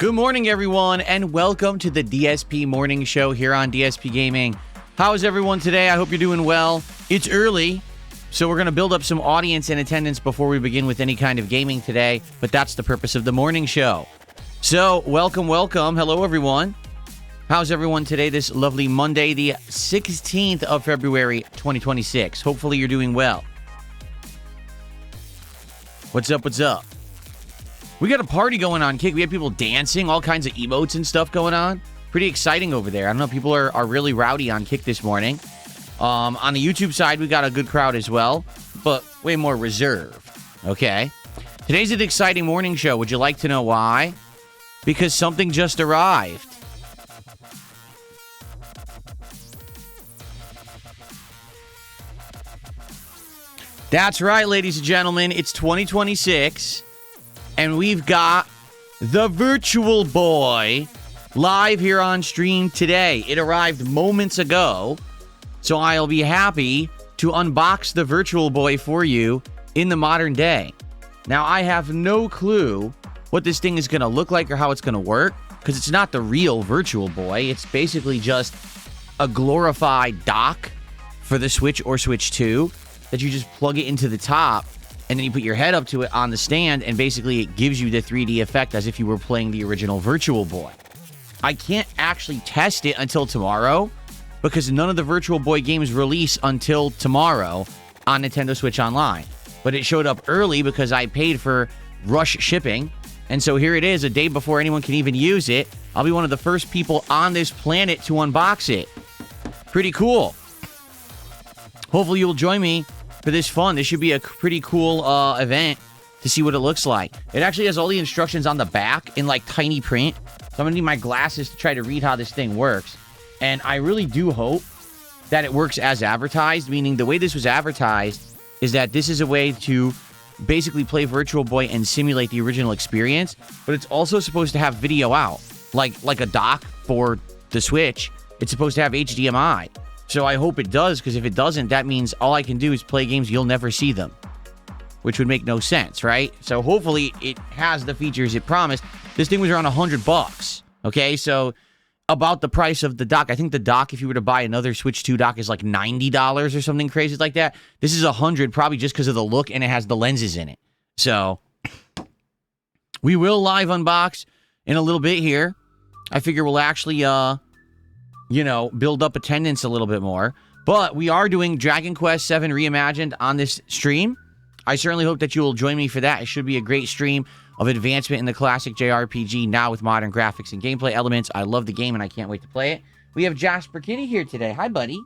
Good morning, everyone, and welcome to the DSP Morning Show here on DSP Gaming. How is everyone today? I hope you're doing well. It's early, so we're going to build up some audience and attendance before we begin with any kind of gaming today, but that's the purpose of the morning show. So, welcome. Hello, everyone. How's everyone today, this lovely Monday, the 16th of February, 2026? Hopefully, you're doing well. What's up? We got a party going on, Kick. We have people dancing, all kinds of emotes and stuff going on. Pretty exciting over there. I don't know, people are really rowdy on Kick this morning. On the YouTube side, we got a good crowd as well, but way more reserved, okay? Today's an exciting morning show. Would you like to know why? Because something just arrived. That's right, ladies and gentlemen. It's 2026. And we've got the Virtual Boy live here on stream today. It arrived moments ago, so I'll be happy to unbox the Virtual Boy for you in the modern day. Now, I have no clue what this thing is going to look like or how it's going to work, because it's not the real Virtual Boy. It's basically just a glorified dock for the Switch or Switch 2 that you just plug it into the top. And then you put your head up to it on the stand, and basically it gives you the 3D effect as if you were playing the original Virtual Boy. I can't actually test it until tomorrow, because none of the Virtual Boy games release until tomorrow on Nintendo Switch Online. But it showed up early because I paid for rush shipping. And so here it is, a day before anyone can even use it. I'll be one of the first people on this planet to unbox it. Pretty cool. Hopefully you'll join me for this fun. This should be a pretty cool event to see what it looks like. It actually has all the instructions on the back in like tiny print. So I'm gonna need my glasses to try to read how this thing works. And I really do hope that it works as advertised, meaning the way this was advertised is that this is a way to basically play Virtual Boy and simulate the original experience, but it's also supposed to have video out, like a dock for the Switch. It's supposed to have HDMI. So I hope it does, because if it doesn't, that means all I can do is play games, you'll never see them, which would make no sense, right? So hopefully it has the features it promised. This thing was around $100, okay? So about the price of the dock. I think the dock, if you were to buy another Switch 2 dock, is like $90 or something crazy like that. This is $100, probably just because of the look, and it has the lenses in it. So we will live unbox in a little bit here. I figure we'll actually, build up attendance a little bit more. But we are doing Dragon Quest VII Reimagined on this stream. I certainly hope that you will join me for that. It should be a great stream of advancement in the classic JRPG, now with modern graphics and gameplay elements. I love the game, and I can't wait to play it. We have Jasper Kitty here today. Hi, buddy.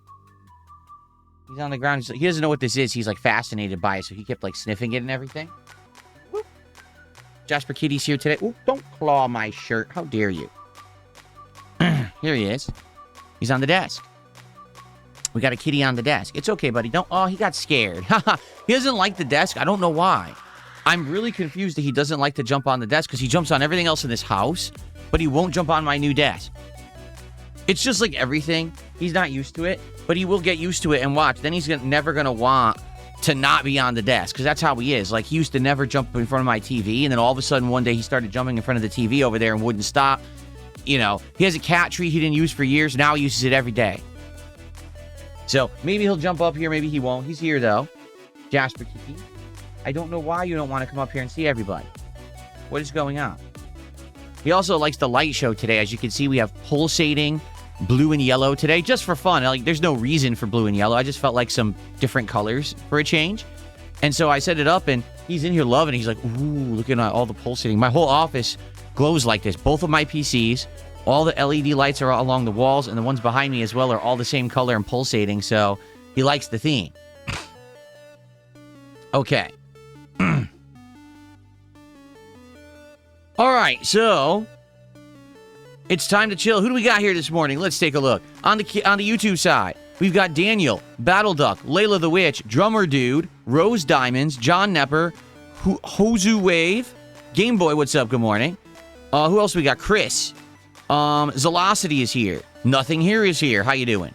He's on the ground. He doesn't know what this is. He's, like, fascinated by it, so he kept, like, sniffing it and everything. Whoop. Jasper Kitty's here today. Ooh, don't claw my shirt. How dare you? Here he is. He's on the desk. We got a kitty on the desk. It's okay, buddy. Don't... Oh, he got scared. He doesn't like the desk. I don't know why. I'm really confused that he doesn't like to jump on the desk, because he jumps on everything else in this house, but he won't jump on my new desk. It's just like everything. He's not used to it, but he will get used to it and watch. Then he's never going to want to not be on the desk, because that's how he is. Like, he used to never jump in front of my TV, and then all of a sudden one day he started jumping in front of the TV over there and wouldn't stop. You know, he has a cat tree he didn't use for years. Now he uses it every day. So maybe he'll jump up here. Maybe he won't. He's here, though. Jasper Kitty. I don't know why you don't want to come up here and see everybody. What is going on? He also likes the light show today. As you can see, we have pulsating blue and yellow today, just for fun. Like, there's no reason for blue and yellow. I just felt like some different colors for a change. And so I set it up, and he's in here loving it. He's like, ooh, look at all the pulsating. My whole office glows like this. Both of my PCs, all the LED lights are along the walls, and the ones behind me as well are all the same color and pulsating, so he likes the theme. Okay. All right, so it's time to chill. Who do we got here this morning? Let's take a look. On the YouTube side, we've got Daniel, Battle Duck, Layla the Witch, Drummer Dude, Rose Diamonds, John Nepper, Hozu Wave, Game Boy, what's up? Good morning. Who else we got? Chris. Zelocity is here. Nothing Here is here. How you doing?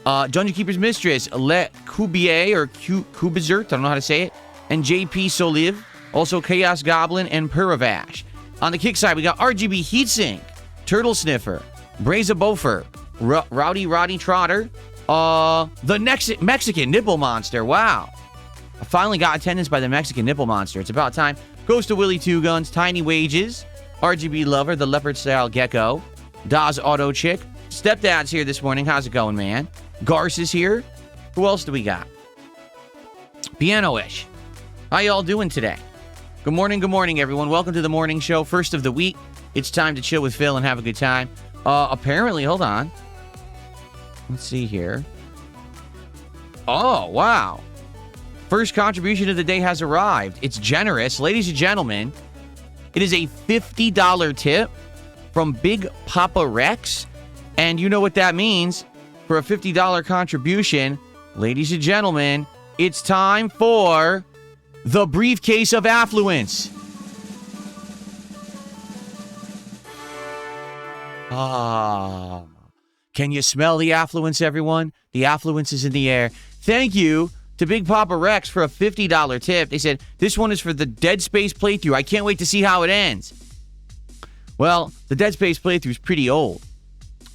Dungeon Keeper's Mistress, Le Cubier, or Cubizert, I don't know how to say it, and JP Soliv, also Chaos Goblin, and Puravash. On the kick side, we got RGB Heatsink, Turtle Sniffer, Braza Bofer, Rowdy Roddy Trotter, the Mexican Nipple Monster. Wow. I finally got attendance by the Mexican Nipple Monster. It's about time. Ghost of Willie Two Guns, Tiny Wages, RGB Lover, the Leopard Style Gecko, Daz Auto Chick. Stepdad's here this morning. How's it going, man? Garce is here. Who else do we got? Piano-ish. How y'all doing today? Good morning, everyone. Welcome to the morning show, first of the week. It's time to chill with Phil and have a good time. Apparently, hold on. Let's see here. Oh, wow. First contribution of the day has arrived. It's generous. Ladies and gentlemen, it is a $50 tip from Big Papa Rex. And you know what that means. For a $50 contribution, ladies and gentlemen, it's time for the briefcase of affluence. Can you smell the affluence, everyone? The affluence is in the air. Thank you to Big Papa Rex for a $50 tip. They said, this one is for the Dead Space playthrough. I can't wait to see how it ends. Well, the Dead Space playthrough is pretty old.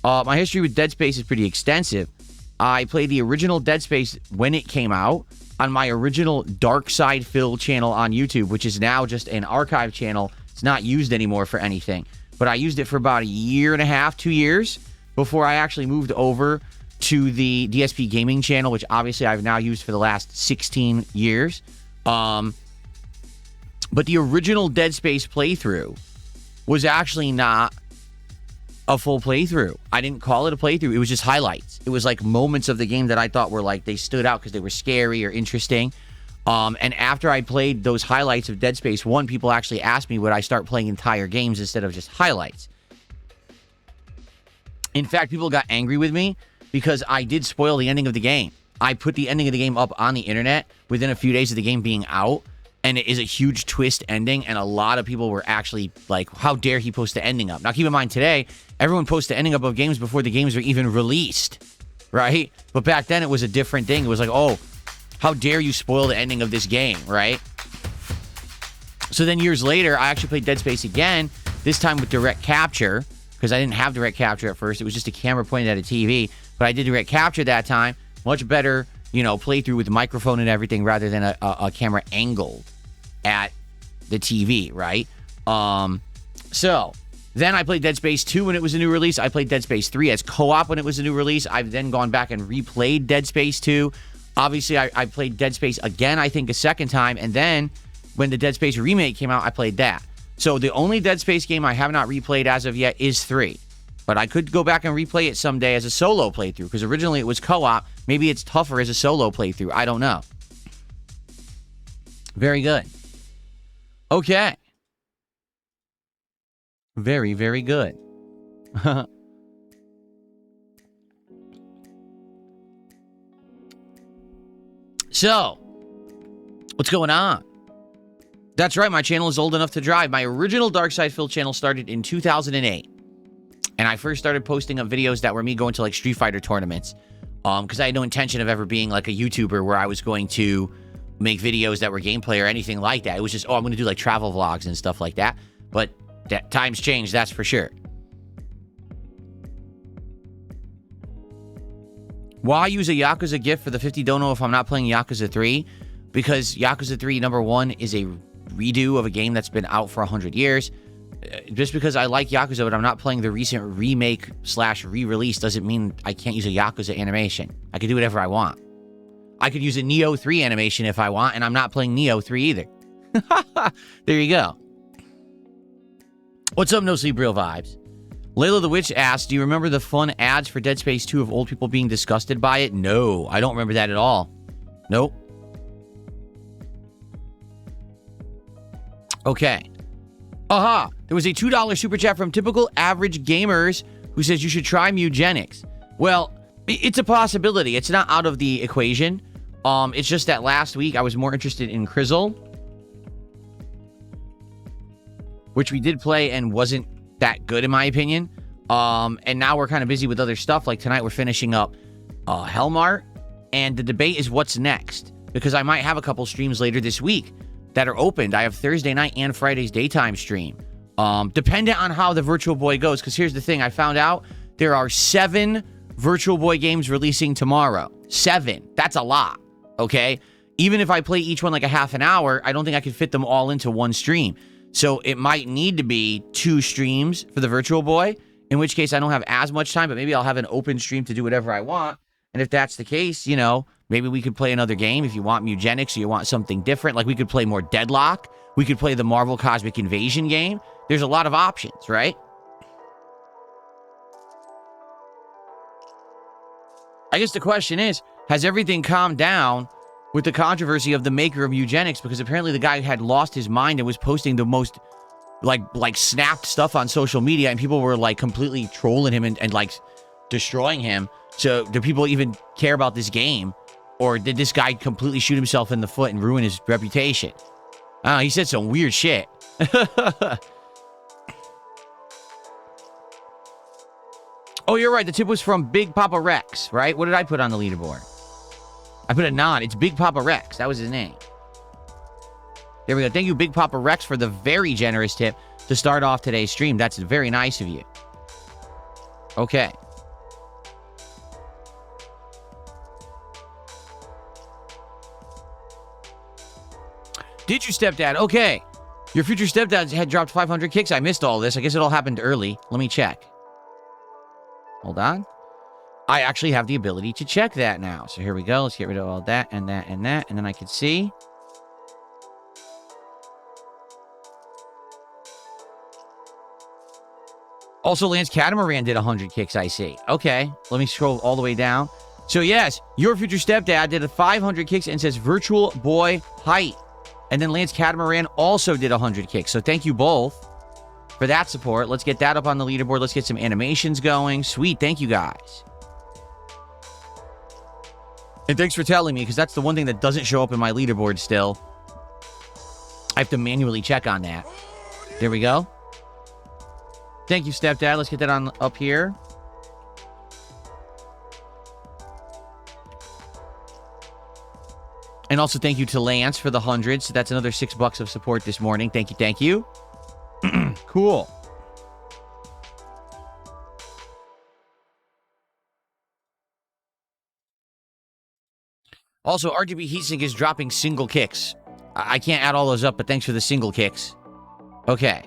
My history with Dead Space is pretty extensive. I played the original Dead Space when it came out on my original Dark Side Phil channel on YouTube, which is now just an archive channel. It's not used anymore for anything. But I used it for about a year and a half, 2 years, before I actually moved over to the DSPGaming channel, which obviously I've now used for the last 16 years. But the original Dead Space playthrough was actually not a full playthrough. I didn't call it a playthrough. It was just highlights. It was like moments of the game that I thought were like, they stood out because they were scary or interesting. And after I played those highlights of Dead Space 1, people actually asked me would I start playing entire games instead of just highlights. In fact, people got angry with me because I did spoil the ending of the game. I put the ending of the game up on the internet within a few days of the game being out, and it is a huge twist ending, and a lot of people were actually like, how dare he post the ending up? Now, keep in mind, today, everyone posts the ending up of games before the games are even released, right? But back then, it was a different thing. It was like, oh, how dare you spoil the ending of this game, right? So then years later, I actually played Dead Space again, this time with direct capture, because I didn't have direct capture at first. It was just a camera pointed at a TV, but I did direct capture that time. Much better, you know, playthrough with the microphone and everything rather than a camera angled at the TV, right? So then I played Dead Space 2 when it was a new release. I played Dead Space 3 as co-op when it was a new release. I've then gone back and replayed Dead Space 2. Obviously, I played Dead Space again, I think, a second time. And then when the Dead Space remake came out, I played that. So the only Dead Space game I have not replayed as of yet is 3. But I could go back and replay it someday as a solo playthrough, because originally it was co-op. Maybe it's tougher as a solo playthrough. I don't know. Very good. Okay. Very, very good. So, what's going on? That's right, my channel is old enough to drive. My original Dark Side Phil channel started in 2008. And I first started posting up videos that were me going to like Street Fighter tournaments. Because I had no intention of ever being like a YouTuber where I was going to make videos that were gameplay or anything like that. It was just, oh, I'm going to do like travel vlogs and stuff like that. But that times changed, that's for sure. Why use a Yakuza gift for the 50 dono if I'm not playing Yakuza 3? Because Yakuza 3, number one, is a redo of a game that's been out for 100 years. Just because I like Yakuza, but I'm not playing the recent remake / re-release doesn't mean I can't use a Yakuza animation. I can do whatever I want. I could use a Neo 3 animation if I want, and I'm not playing Neo 3 either. There you go. What's up, No Sleep Real Vibes? Layla the Witch asked, do you remember the fun ads for Dead Space 2 of old people being disgusted by it? No, I don't remember that at all. Nope. Okay. Aha! There was a $2 super chat from Typical Average Gamers who says you should try Mugenics. Well, it's a possibility. It's not out of the equation. It's just that last week I was more interested in Crizzle, which we did play and wasn't that good in my opinion. And now we're kind of busy with other stuff. Like tonight we're finishing up Hellmart, and the debate is what's next, because I might have a couple streams later this week that are opened. I have Thursday night and Friday's daytime stream. Dependent on how the Virtual Boy goes, because here's the thing. I found out there are 7 Virtual Boy games releasing tomorrow. 7. That's a lot, okay? Even if I play each one like a half an hour, I don't think I could fit them all into one stream. So it might need to be 2 streams for the Virtual Boy, in which case I don't have as much time, but maybe I'll have an open stream to do whatever I want. And if that's the case, you know, maybe we could play another game if you want Mugenics or you want something different. Like we could play more Deadlock. We could play the Marvel Cosmic Invasion game. There's a lot of options, right? I guess the question is, has everything calmed down with the controversy of the maker of Mugenics? Because apparently the guy had lost his mind and was posting the most like snapped stuff on social media, and people were like completely trolling him and like destroying him. So do people even care about this game? Or did this guy completely shoot himself in the foot and ruin his reputation? I don't know, he said some weird shit. Oh, you're right. The tip was from Big Papa Rex, right? What did I put on the leaderboard? I put a nod. It's Big Papa Rex. That was his name. There we go. Thank you, Big Papa Rex, for the very generous tip to start off today's stream. That's very nice of you. Okay. Did you, stepdad? Okay. Your future stepdad had dropped 500 kicks. I missed all this. I guess it all happened early. Let me check. Hold on. I actually have the ability to check that now. So here we go. Let's get rid of all that and that and that. And then I can see. Also, Lance Catamaran did 100 kicks, I see. Okay. Let me scroll all the way down. So yes, your future stepdad did a 500 kicks and says Virtual Boy height. And then Lance Catamaran also did 100 kicks. So thank you both for that support. Let's get that up on the leaderboard. Let's get some animations going. Sweet. Thank you, guys. And thanks for telling me, because that's the one thing that doesn't show up in my leaderboard still. I have to manually check on that. There we go. Thank you, stepdad. Let's get that on up here. And also thank you to Lance for the 100. So that's another $6 of support this morning. Thank you. Thank you. Cool. Also, RGB Heatsink is dropping single kicks. I can't add all those up, but thanks for the single kicks. Okay.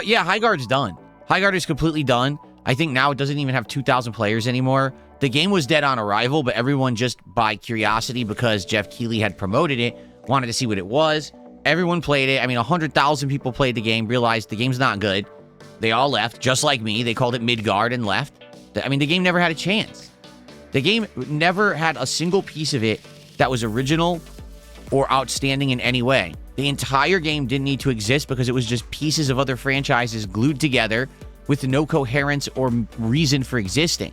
Yeah, Highguard's done. Highguard is completely done. I think now it doesn't even have 2,000 players anymore. The game was dead on arrival, but everyone just by curiosity, because Jeff Keighley had promoted it, wanted to see what it was. Everyone played it. I mean, 100,000 people played the game, realized the game's not good. They all left, just like me. They called it Midgard and left. I mean, the game never had a chance. The game never had a single piece of it that was original or outstanding in any way. The entire game didn't need to exist because it was just pieces of other franchises glued together with no coherence or reason for existing.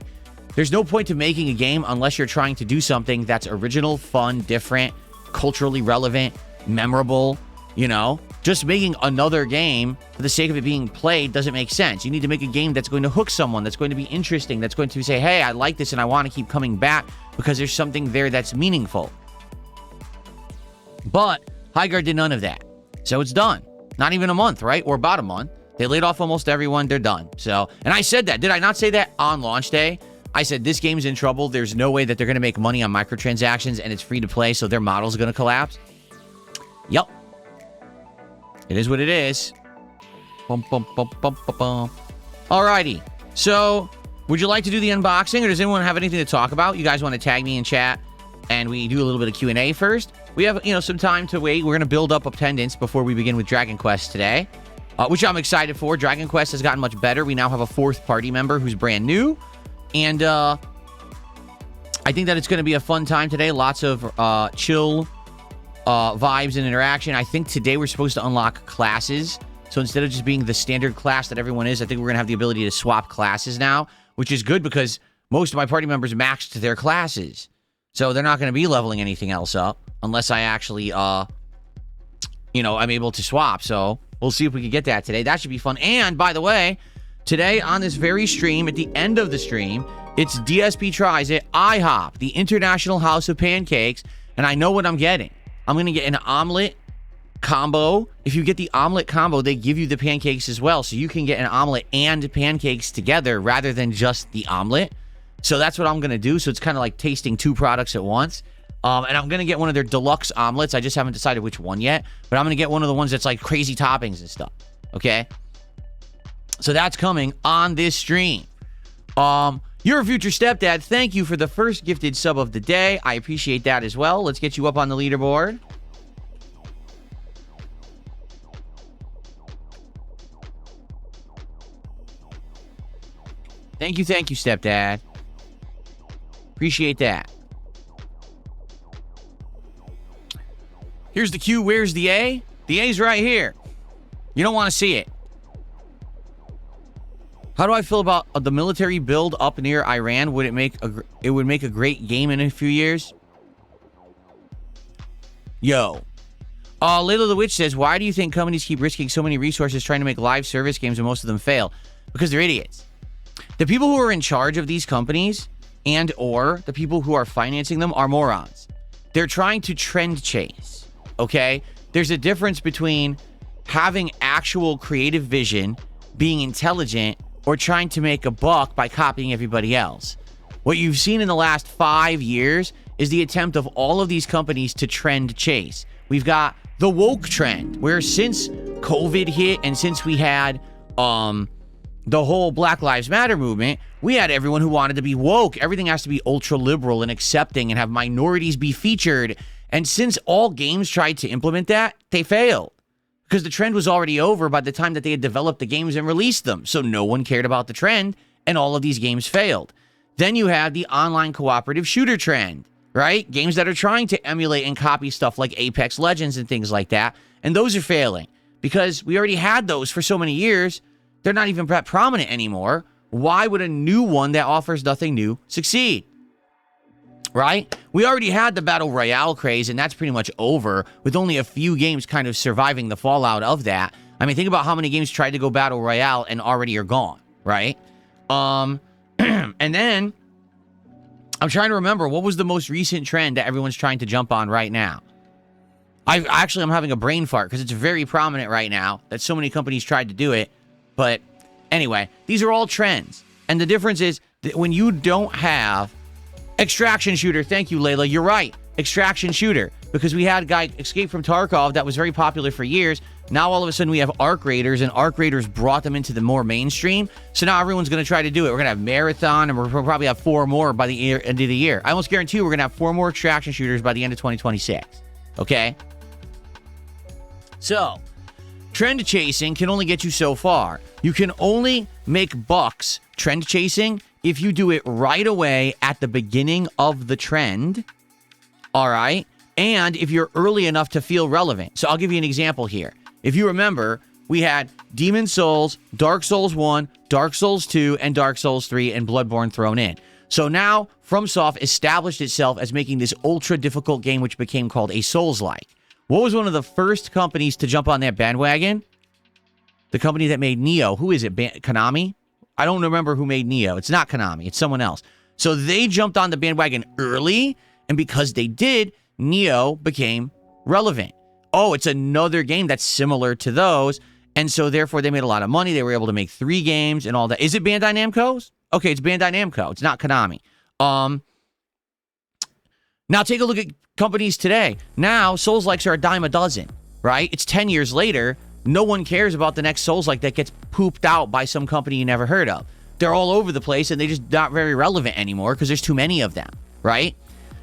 There's no point to making a game unless you're trying to do something that's original, fun, different, culturally relevant, memorable, you know? Just making another game for the sake of it being played doesn't make sense. You need to make a game that's going to hook someone, that's going to be interesting, that's going to say, hey, I like this and I want to keep coming back because there's something there that's meaningful. But Highguard did none of that. So it's done. Not even a month, right? Or about a month. They laid off almost everyone. They're done. So, and I said that. Did I not say that on launch day? I said, this game's in trouble. There's no way that they're going to make money on microtransactions and it's free to play, so their model's going to collapse. Yep. It is what it is. Bum, bum, bum, bum, bum, bum. Alrighty. So, would you like to do the unboxing, or does anyone have anything to talk about? You guys want to tag me in chat and we do a little bit of Q&A first? We have, some time to wait. We're going to build up attendance before we begin with Dragon Quest today, which I'm excited for. Dragon Quest has gotten much better. We now have a 4th party member who's brand new. And I think that it's going to be a fun time today. Lots of chill vibes and interaction. I think today we're supposed to unlock classes. So instead of just being the standard class that everyone is, I think we're going to have the ability to swap classes now, which is good because most of my party members maxed their classes. So they're not going to be leveling anything else up unless I actually, I'm able to swap. So we'll see if we can get that today. That should be fun. And by the way, today on this very stream, at the end of the stream, it's DSP Tries It, IHOP, the International House of Pancakes, and I know what I'm getting. I'm going to get an omelet combo, if you get the omelet combo, they give you the pancakes as well. So you can get an omelet and pancakes together rather than just the omelet. So that's what I'm going to do. So it's kind of like tasting two products at once. And I'm going to get one of their deluxe omelets. I just haven't decided which one yet. But I'm going to get one of the ones that's like crazy toppings and stuff. Okay? So that's coming on this stream. Your future stepdad, thank you for the first gifted sub of the day. I appreciate that as well. Let's get you up on the leaderboard. Thank you, stepdad. Appreciate that. Here's the Q. Where's the A? The A's right here. You don't want to see it. How do I feel about the military build up near Iran? Would it make a great game in a few years? Yo. Layla the Witch says, why do you think companies keep risking so many resources trying to make live service games and most of them fail? Because they're idiots. The people who are in charge of these companies and or the people who are financing them are morons. They're trying to trend chase, okay? There's a difference between having actual creative vision, being intelligent, or trying to make a buck by copying everybody else. What you've seen in the last 5 years is the attempt of all of these companies to trend chase. We've got the woke trend, where since COVID hit and since we had the whole Black Lives Matter movement, we had everyone who wanted to be woke. Everything has to be ultra liberal and accepting and have minorities be featured. And since all games tried to implement that, they failed. Because the trend was already over by the time that they had developed the games and released them. So no one cared about the trend, and all of these games failed. Then you had the online cooperative shooter trend, right? Games that are trying to emulate and copy stuff like Apex Legends and things like that. And those are failing. Because we already had those for so many years, they're not even that prominent anymore. Why would a new one that offers nothing new succeed? Right? We already had the Battle Royale craze, and that's pretty much over, with only a few games kind of surviving the fallout of that. I mean, think about how many games tried to go Battle Royale and already are gone, right? And then, I'm trying to remember, what was the most recent trend that everyone's trying to jump on right now? I'm having a brain fart, because it's very prominent right now that so many companies tried to do it. But anyway, these are all trends. And the difference is that when you don't have extraction shooter, thank you, Layla. You're right. Extraction shooter. Because we had a guy, Escape from Tarkov, that was very popular for years. Now all of a sudden we have Arc Raiders, and Arc Raiders brought them into the more mainstream. So now everyone's going to try to do it. We're going to have Marathon, and we're going to probably have 4 more by the end of the year. I almost guarantee we're going to have 4 more extraction shooters by the end of 2026. Okay? So, trend chasing can only get you so far. You can only make bucks trend chasing if you do it right away at the beginning of the trend, all right? And if you're early enough to feel relevant. So I'll give you an example here. If you remember, we had Demon's Souls, Dark Souls 1, Dark Souls 2, and Dark Souls 3, and Bloodborne thrown in. So now, FromSoft established itself as making this ultra-difficult game, which became called a Souls-like. What was one of the first companies to jump on that bandwagon? The company that made Neo. Who is it? Konami? I don't remember who made Neo. It's not Konami. It's someone else. So they jumped on the bandwagon early, and because they did, Neo became relevant. Oh, it's another game that's similar to those, and so therefore they made a lot of money. They were able to make 3 games and all that. Is it Bandai Namco's? Okay, it's Bandai Namco. It's not Konami. Now take a look at companies today. Now, Souls-likes are a dime a dozen, right? It's 10 years later. No one cares about the next Souls-like that gets pooped out by some company you never heard of. They're all over the place, and they're just not very relevant anymore because there's too many of them, right?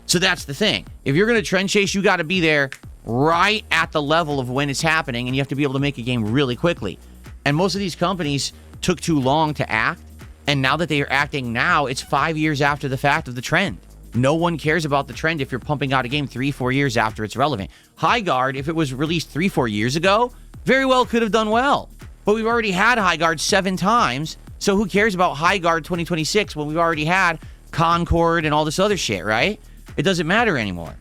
So that's the thing. If you're going to trend chase, you got to be there right at the level of when it's happening, and you have to be able to make a game really quickly. And most of these companies took too long to act, and now that they are acting now, it's 5 years after the fact of the trend. No one cares about the trend if you're pumping out a game 3-4 years after it's relevant. High Guard, if it was released 3-4 years ago, very well could have done well. But we've already had High Guard 7 times, so who cares about High Guard 2026 when we've already had Concord and all this other shit, right? It doesn't matter anymore.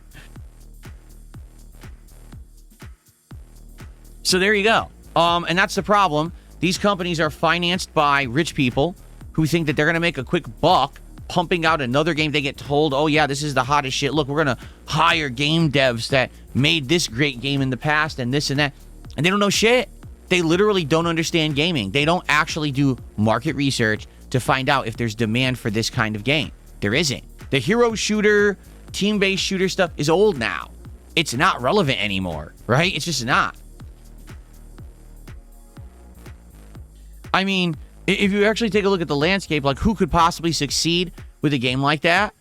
So there you go. And that's the problem. These companies are financed by rich people who think that they're going to make a quick buck pumping out another game. They get told, oh, yeah, this is the hottest shit. Look, we're going to hire game devs that made this great game in the past and this and that. And they don't know shit. They literally don't understand gaming. They don't actually do market research to find out if there's demand for this kind of game. There isn't. The hero shooter, team-based shooter stuff is old now. It's not relevant anymore, right? It's just not. I mean, if you actually take a look at the landscape, like who could possibly succeed with a game like that?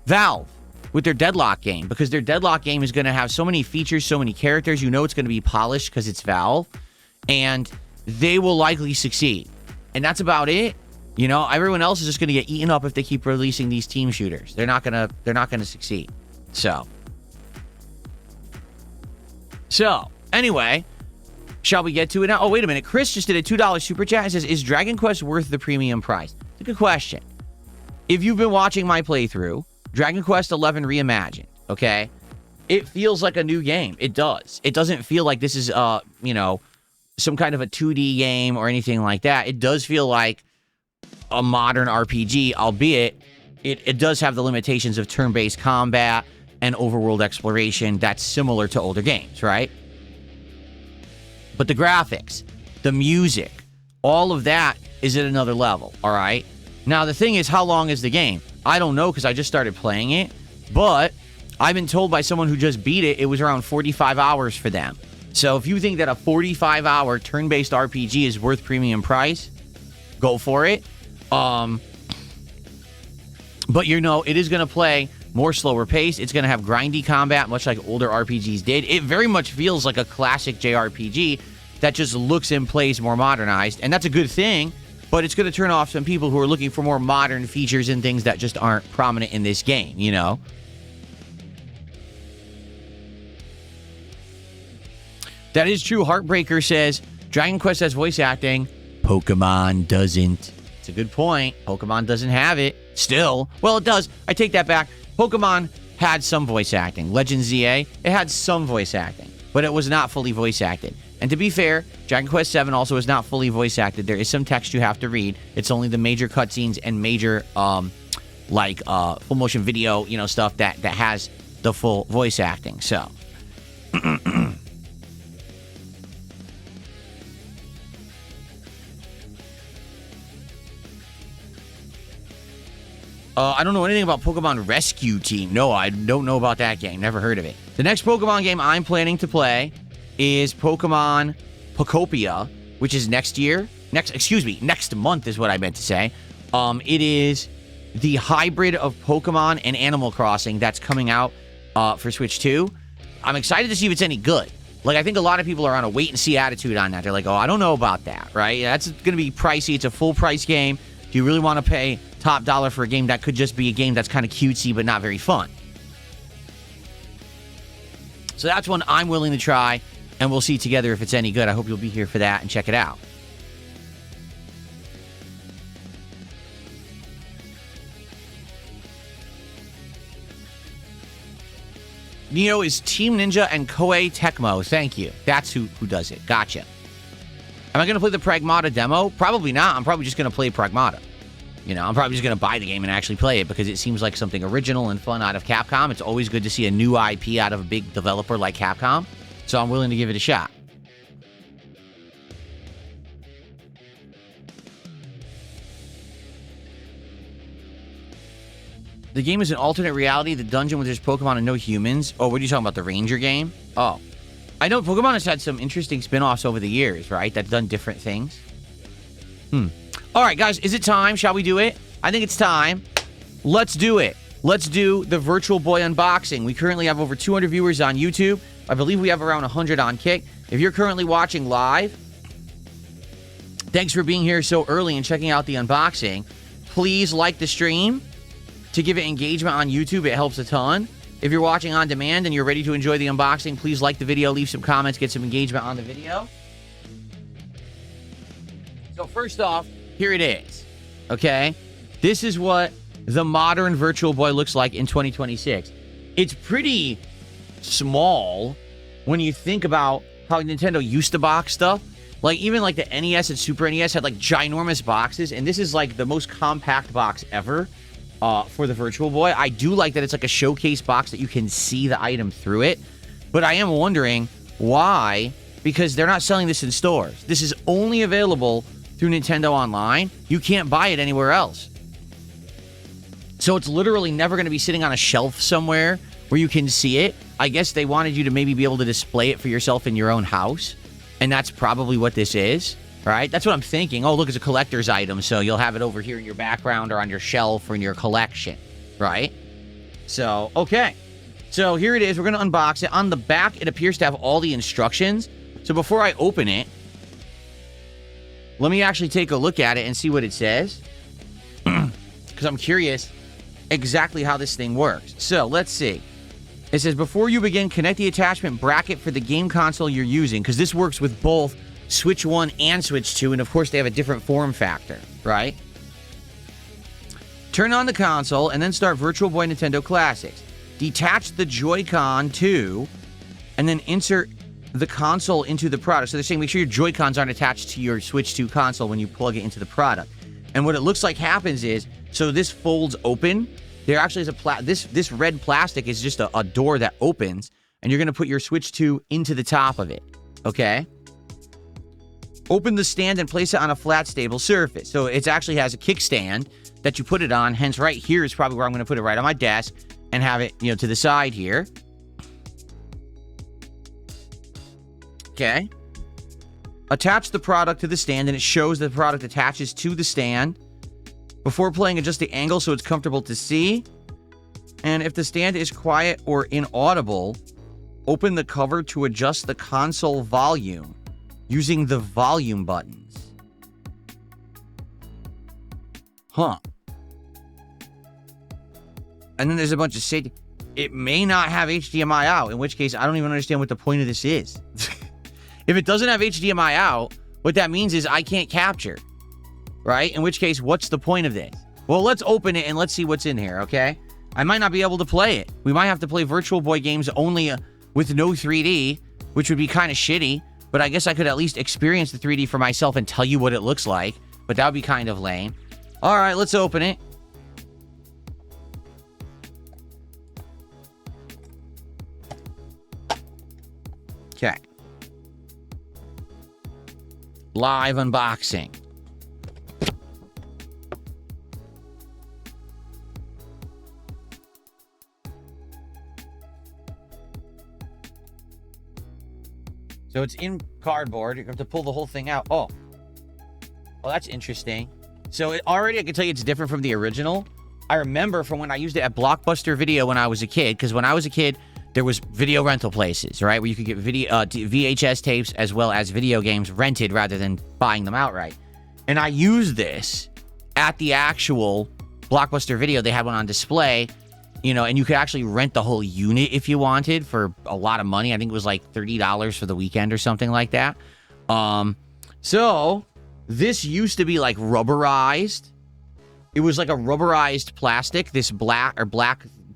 Valve with their Deadlock game, because their Deadlock game is going to have so many features, so many characters. You know it's going to be polished because it's Valve, and they will likely succeed. And that's about it. You know, everyone else is just going to get eaten up if they keep releasing these team shooters. They're not going to succeed. So anyway, shall we get to it now? Oh, wait a minute. Chris just did a $2 super chat and says, is Dragon Quest worth the premium price? It's a good question. If you've been watching my playthrough, Dragon Quest XI Reimagined, okay? It feels like a new game. It does. It doesn't feel like this is, you know, some kind of a 2D game or anything like that. It does feel like a modern RPG, albeit it does have the limitations of turn-based combat and overworld exploration that's similar to older games, right? But the graphics, the music, all of that is at another level, all right? Now, the thing is, how long is the game? I don't know because I just started playing it, but I've been told by someone who just beat it, it was around 45 hours for them. So if you think that a 45-hour turn-based RPG is worth premium price, go for it. But, you know, it is going to play more slower pace. It's going to have grindy combat, much like older RPGs did. It very much feels like a classic JRPG that just looks and plays more modernized, and that's a good thing, but it's going to turn off some people who are looking for more modern features and things that just aren't prominent in this game, you know? That is true. Heartbreaker says, Dragon Quest has voice acting. Pokemon doesn't. It's a good point. Pokemon doesn't have it. Still. Well, it does. I take that back. Pokemon had some voice acting. Legend ZA, it had some voice acting, but it was not fully voice acted. And to be fair, Dragon Quest VII also is not fully voice acted. There is some text you have to read. It's only the major cutscenes and major, full motion video, you know, stuff that has the full voice acting. So. I don't know anything about Pokemon Rescue Team. No, I don't know about that game. Never heard of it. The next Pokemon game I'm planning to play is Pokemon Pokopia, which is next month is what I meant to say. It is the hybrid of Pokemon and Animal Crossing that's coming out for Switch 2. I'm excited to see if it's any good. Like, I think a lot of people are on a wait-and-see attitude on that. They're like, oh, I don't know about that, right? That's going to be pricey. It's a full-price game. Do you really want to pay top dollar for a game that could just be a game that's kind of cutesy but not very fun? So that's one I'm willing to try, and we'll see together if it's any good. I hope you'll be here for that and check it out. Neo is Team Ninja and Koei Tecmo. Thank you. That's who does it. Gotcha. Am I going to play the Pragmata demo? Probably not. I'm probably just going to play Pragmata. You know, I'm probably just going to buy the game and actually play it because it seems like something original and fun out of Capcom. It's always good to see a new IP out of a big developer like Capcom. So I'm willing to give it a shot. The game is an alternate reality. The dungeon where there's Pokemon and no humans. Oh, what are you talking about? The Ranger game? Oh. I know Pokemon has had some interesting spin-offs over the years, right? That's done different things. All right, guys, is it time? Shall we do it? I think it's time. Let's do it. Let's do the Virtual Boy unboxing. We currently have over 200 viewers on YouTube. I believe we have around 100 on Kick. If you're currently watching live, thanks for being here so early and checking out the unboxing. Please like the stream to give it engagement on YouTube. It helps a ton. If you're watching on demand and you're ready to enjoy the unboxing, please like the video, leave some comments, get some engagement on the video. So first off, here it is, okay? This is what the modern Virtual Boy looks like in 2026. It's pretty small when you think about how Nintendo used to box stuff. Like, even like the NES and Super NES had like ginormous boxes, and this is like the most compact box ever. for the Virtual Boy. I do like that it's like a showcase box that you can see the item through it. But I am wondering why, because they're not selling this in stores. This is only available through Nintendo Online. You can't buy it anywhere else. So it's literally never going to be sitting on a shelf somewhere where you can see it. I guess they wanted you to maybe be able to display it for yourself in your own house. And that's probably what this is, right? That's what I'm thinking. Oh, look, it's a collector's item, so you'll have it over here in your background or on your shelf or in your collection, right? So, okay. So here it is. We're going to unbox it. On the back, it appears to have all the instructions. So before I open it, let me actually take a look at it and see what it says. Because I'm curious exactly how this thing works. So, let's see. It says, before you begin, connect the attachment bracket for the game console you're using. Because this works with both Switch 1 and Switch 2. And, of course, they have a different form factor, right? Turn on the console and then start Virtual Boy Nintendo Classics. Detach the Joy-Con to, and then insert the console into the product. So they're saying make sure your Joy-Cons aren't attached to your Switch 2 console when you plug it into the product. And what it looks like happens is, so this folds open. There actually is a this red plastic is just a door that opens, and you're going to put your Switch 2 into the top of it, okay? Open the stand and place it on a flat, stable surface. So it actually has a kickstand that you put it on. Hence, right here is probably where I'm going to put it, right on my desk, and have it, you know, to the side here. Okay. Attach the product to the stand, and it shows that the product attaches to the stand. Before playing, adjust the angle so it's comfortable to see. And if the stand is quiet or inaudible, open the cover to adjust the console volume using the volume buttons. Huh. And then there's a bunch of safety. It may not have HDMI out, in which case I don't even understand what the point of this is. If it doesn't have HDMI out, what that means is I can't capture. Right? In which case, what's the point of this? Well, let's open it and let's see what's in here, okay? I might not be able to play it. We might have to play Virtual Boy games only with no 3D, which would be kind of shitty, but I guess I could at least experience the 3D for myself and tell you what it looks like, but that would be kind of lame. All right, let's open it. Okay. Live unboxing. So it's in cardboard. You have to pull the whole thing out. Oh, that's interesting. So it already, I can tell you it's different from the original. I remember from when I used it at Blockbuster Video when I was a kid, because when I was a kid, there was video rental places, right, where you could get video VHS tapes as well as video games rented rather than buying them outright. And I used this at the actual Blockbuster Video. They had one on display. You know, and you could actually rent the whole unit if you wanted for a lot of money. I think it was like $30 for the weekend or something like that. So this used to be like rubberized. It was like a rubberized plastic, this black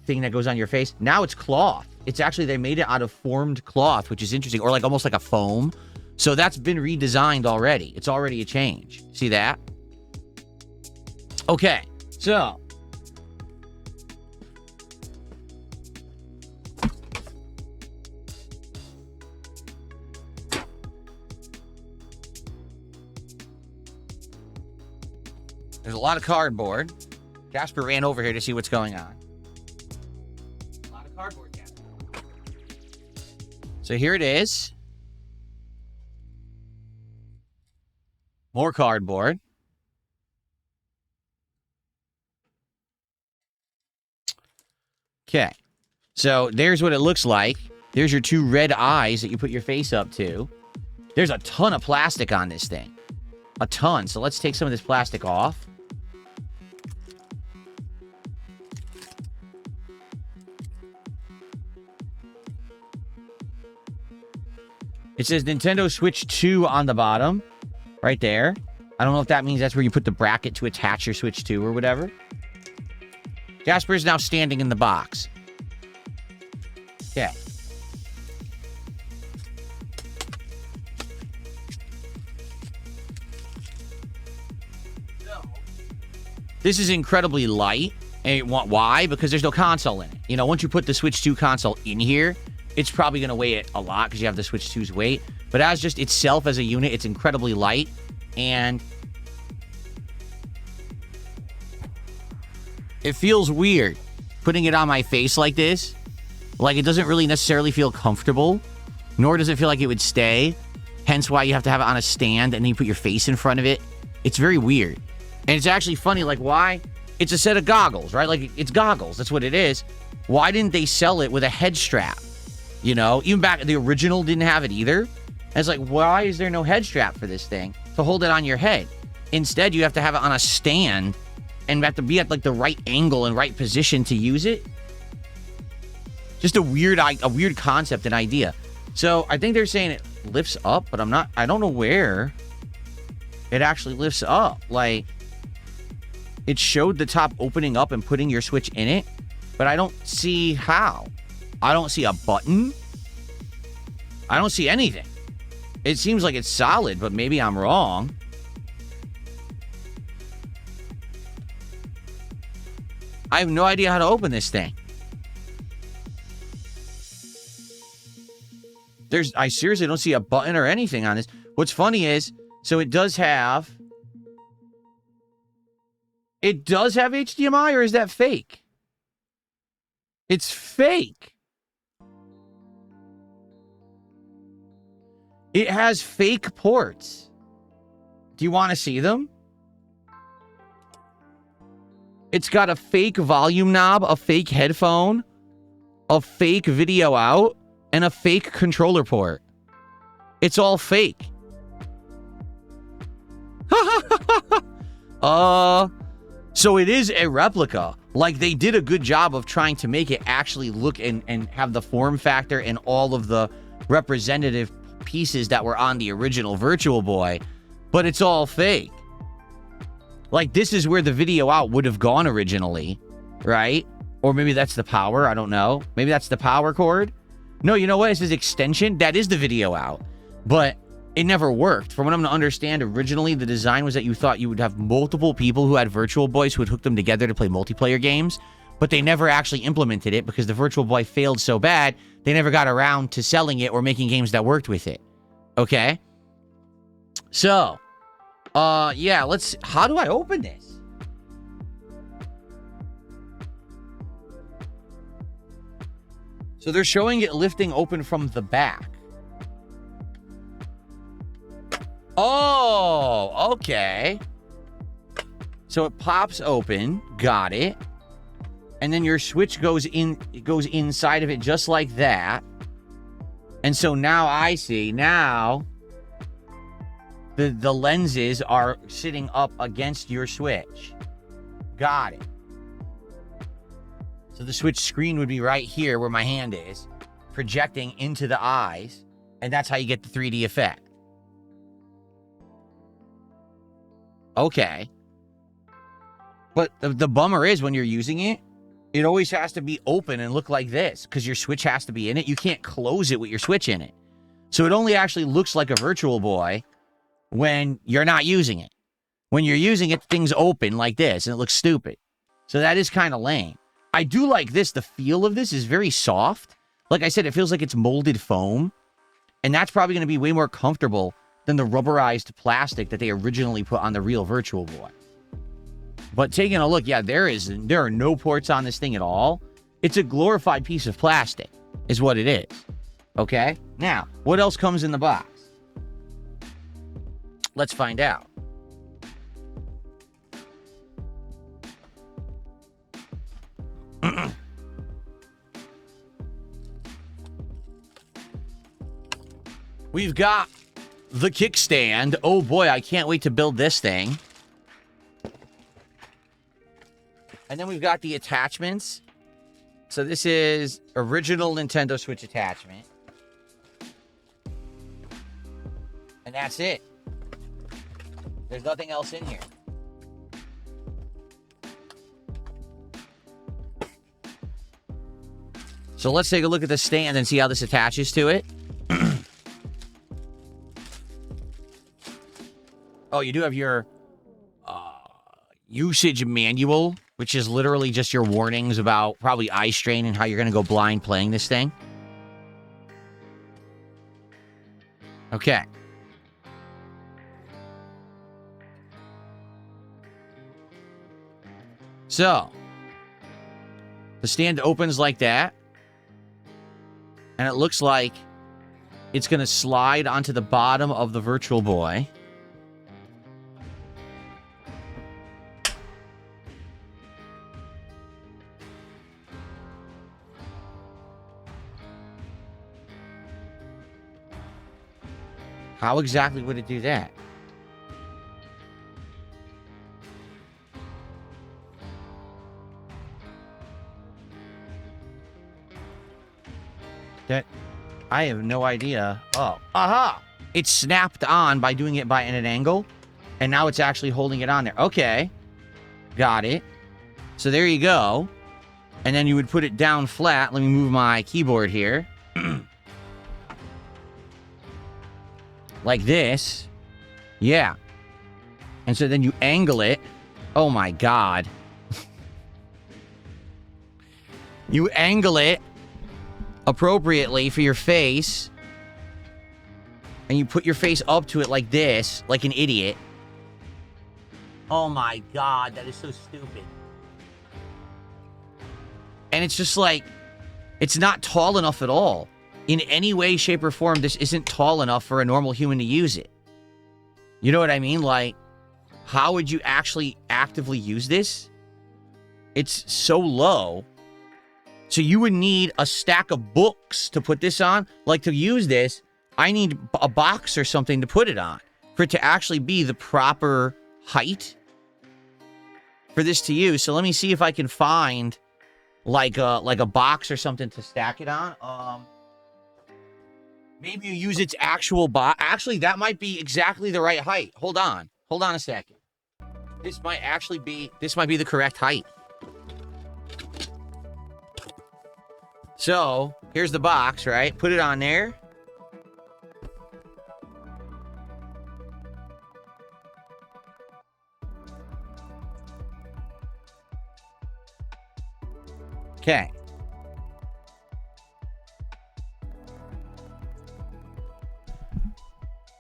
thing that goes on your face. Now it's cloth. It's actually, they made it out of formed cloth, which is interesting, or like almost like a foam. So that's been redesigned already. It's already a change. See that? Okay, so there's a lot of cardboard. Jasper ran over here to see what's going on. A lot of cardboard, Jasper. So here it is. More cardboard. Okay. So there's what it looks like. There's your two red eyes that you put your face up to. There's a ton of plastic on this thing. A ton. So let's take some of this plastic off. It says Nintendo Switch 2 on the bottom. Right there. I don't know if that means that's where you put the bracket to attach your Switch 2 or whatever. Jasper is now standing in the box. Okay. This is incredibly light. And why? Because there's no console in it. You know, once you put the Switch 2 console in here, it's probably going to weigh it a lot because you have the Switch 2's weight. But as just itself as a unit, it's incredibly light. And it feels weird putting it on my face like this. Like, it doesn't really necessarily feel comfortable, nor does it feel like it would stay. Hence why you have to have it on a stand and then you put your face in front of it. It's very weird. And it's actually funny, like, why? It's a set of goggles, right? Like, it's goggles. That's what it is. Why didn't they sell it with a head strap? You know, even back, the original didn't have it either. And it's like, why is there no head strap for this thing to hold it on your head? Instead, you have to have it on a stand and you have to be at, like, the right angle and right position to use it. Just a weird concept and idea. So I think they're saying it lifts up, but I don't know where it actually lifts up. Like, it showed the top opening up and putting your Switch in it, but I don't see how. I don't see a button. I don't see anything. It seems like it's solid, but maybe I'm wrong. I have no idea how to open this thing. I seriously don't see a button or anything on this. What's funny is, so it does have HDMI, or is that fake? It's fake. It has fake ports. Do you want to see them? It's got a fake volume knob, a fake headphone, a fake video out, and a fake controller port. It's all fake. So it is a replica. Like, they did a good job of trying to make it actually look and have the form factor and all of the representative pieces that were on the original Virtual Boy, but it's all fake. Like, this is where the video out would have gone originally, right? Or maybe that's the power. I don't know. Maybe that's the power cord. No, you know what? It says extension. That is the video out. But it never worked. From what I'm going to understand, originally the design was that you thought you would have multiple people who had Virtual Boys who would hook them together to play multiplayer games, but they never actually implemented it because the Virtual Boy failed so bad, they never got around to selling it or making games that worked with it. Okay? So, yeah, how do I open this? So they're showing it lifting open from the back. Oh, okay. So it pops open. Got it. And then your Switch goes inside of it just like that. And so now I see. Now the lenses are sitting up against your Switch. Got it. So the Switch screen would be right here where my hand is, projecting into the eyes, and that's how you get the 3D effect. Okay. But the bummer is when you're using it, it always has to be open and look like this because your Switch has to be in it. You can't close it with your Switch in it. So it only actually looks like a Virtual Boy when you're not using it. When you're using it, things open like this, and it looks stupid. So that is kind of lame. I do like this. The feel of this is very soft. Like I said, it feels like it's molded foam. And that's probably going to be way more comfortable than the rubberized plastic that they originally put on the real Virtual Boy. But taking a look, yeah, there are no ports on this thing at all. It's a glorified piece of plastic, is what it is. Okay? Now, what else comes in the box? Let's find out. We've got the kickstand. Oh boy, I can't wait to build this thing. And then we've got the attachments. So this is original Nintendo Switch attachment. And that's it. There's nothing else in here. So let's take a look at the stand and see how this attaches to it. Oh, you do have your usage manual, which is literally just your warnings about probably eye strain and how you're going to go blind playing this thing. Okay. So, the stand opens like that, and it looks like it's going to slide onto the bottom of the Virtual Boy. How exactly would it do that? I have no idea. Oh, aha! It's snapped on by doing it by at an angle, and now it's actually holding it on there. Okay, got it. So there you go. And then you would put it down flat. Let me move my keyboard here. Like this. Yeah. And so then you angle it. Oh my God. You angle it appropriately for your face, and you put your face up to it like this, like an idiot. Oh my God, that is so stupid. And it's just like, it's not tall enough at all. In any way, shape, or form, this isn't tall enough for a normal human to use it. You know what I mean? Like, how would you actually actively use this? It's so low. So you would need a stack of books to put this on. Like, to use this, I need a box or something to put it on for it to actually be the proper height for this to use. So let me see if I can find like a box or something to stack it on. Maybe you use its actual box. Actually, that might be exactly the right height. Hold on a second. This might be the correct height. So, here's the box, right? Put it on there. Okay.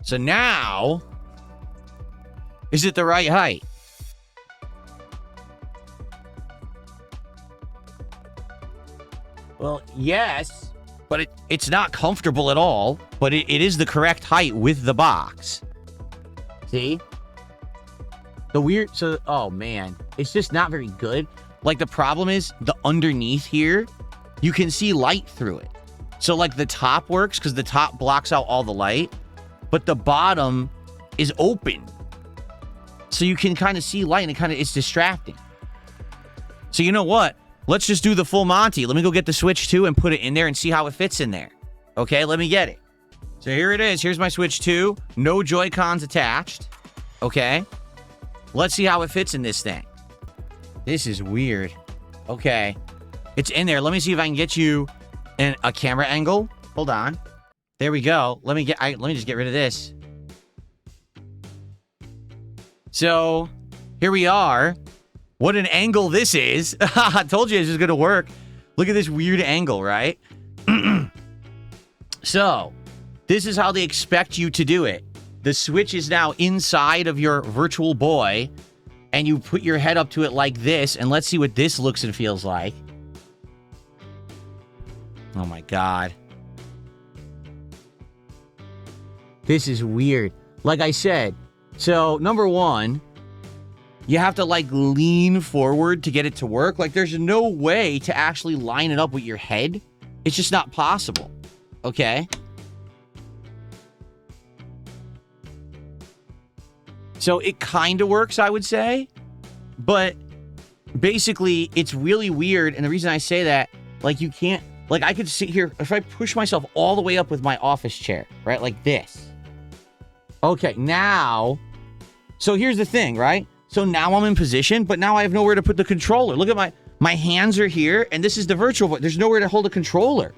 So now, is it the right height? Well, yes, but it's not comfortable at all, but it is the correct height with the box. See? Oh man, it's just not very good. Like, the problem is the underneath here, you can see light through it. So like the top works because the top blocks out all the light, but the bottom is open. So you can kind of see light, and it's distracting. So you know what? Let's just do the full Monty. Let me go get the Switch 2 and put it in there and see how it fits in there. Okay, let me get it. So here it is. Here's my Switch 2. No Joy-Cons attached. Okay. Let's see how it fits in this thing. This is weird. Okay. It's in there. Let me see if I can get you a camera angle. Hold on. There we go. Let me just get rid of this. So, here we are. What an angle this is. I told you this was going to work. Look at this weird angle, right? So, this is how they expect you to do it. The Switch is now inside of your Virtual Boy, and you put your head up to it like this, and let's see what this looks and feels like. Oh my God. This is weird. Like I said, so number one, you have to like lean forward to get it to work. Like, there's no way to actually line it up with your head. It's just not possible. Okay. So it kind of works, I would say, but basically it's really weird. And the reason I say that, like, you can't, like, I could sit here, if I push myself all the way up with my office chair, right? Like this. Okay, now, so here's the thing, right? So now I'm in position, but now I have nowhere to put the controller. Look at my hands are here, and this is the Virtual Boy. There's nowhere to hold a controller.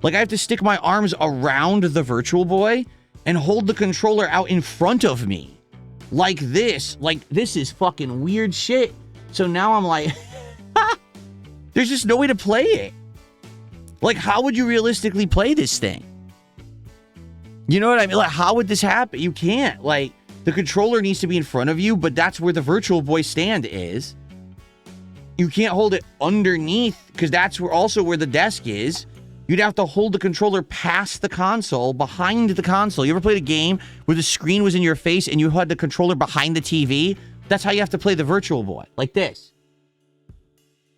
Like, I have to stick my arms around the Virtual Boy and hold the controller out in front of me. Like this. Like, this is fucking weird shit. So now I'm like, There's just no way to play it. Like, how would you realistically play this thing? You know what I mean? Like, how would this happen? You can't. Like, the controller needs to be in front of you, but that's where the Virtual Boy stand is. You can't hold it underneath, because that's where the desk is. You'd have to hold the controller past the console, behind the console. You ever played a game where the screen was in your face and you had the controller behind the TV? That's how you have to play the Virtual Boy. Like this.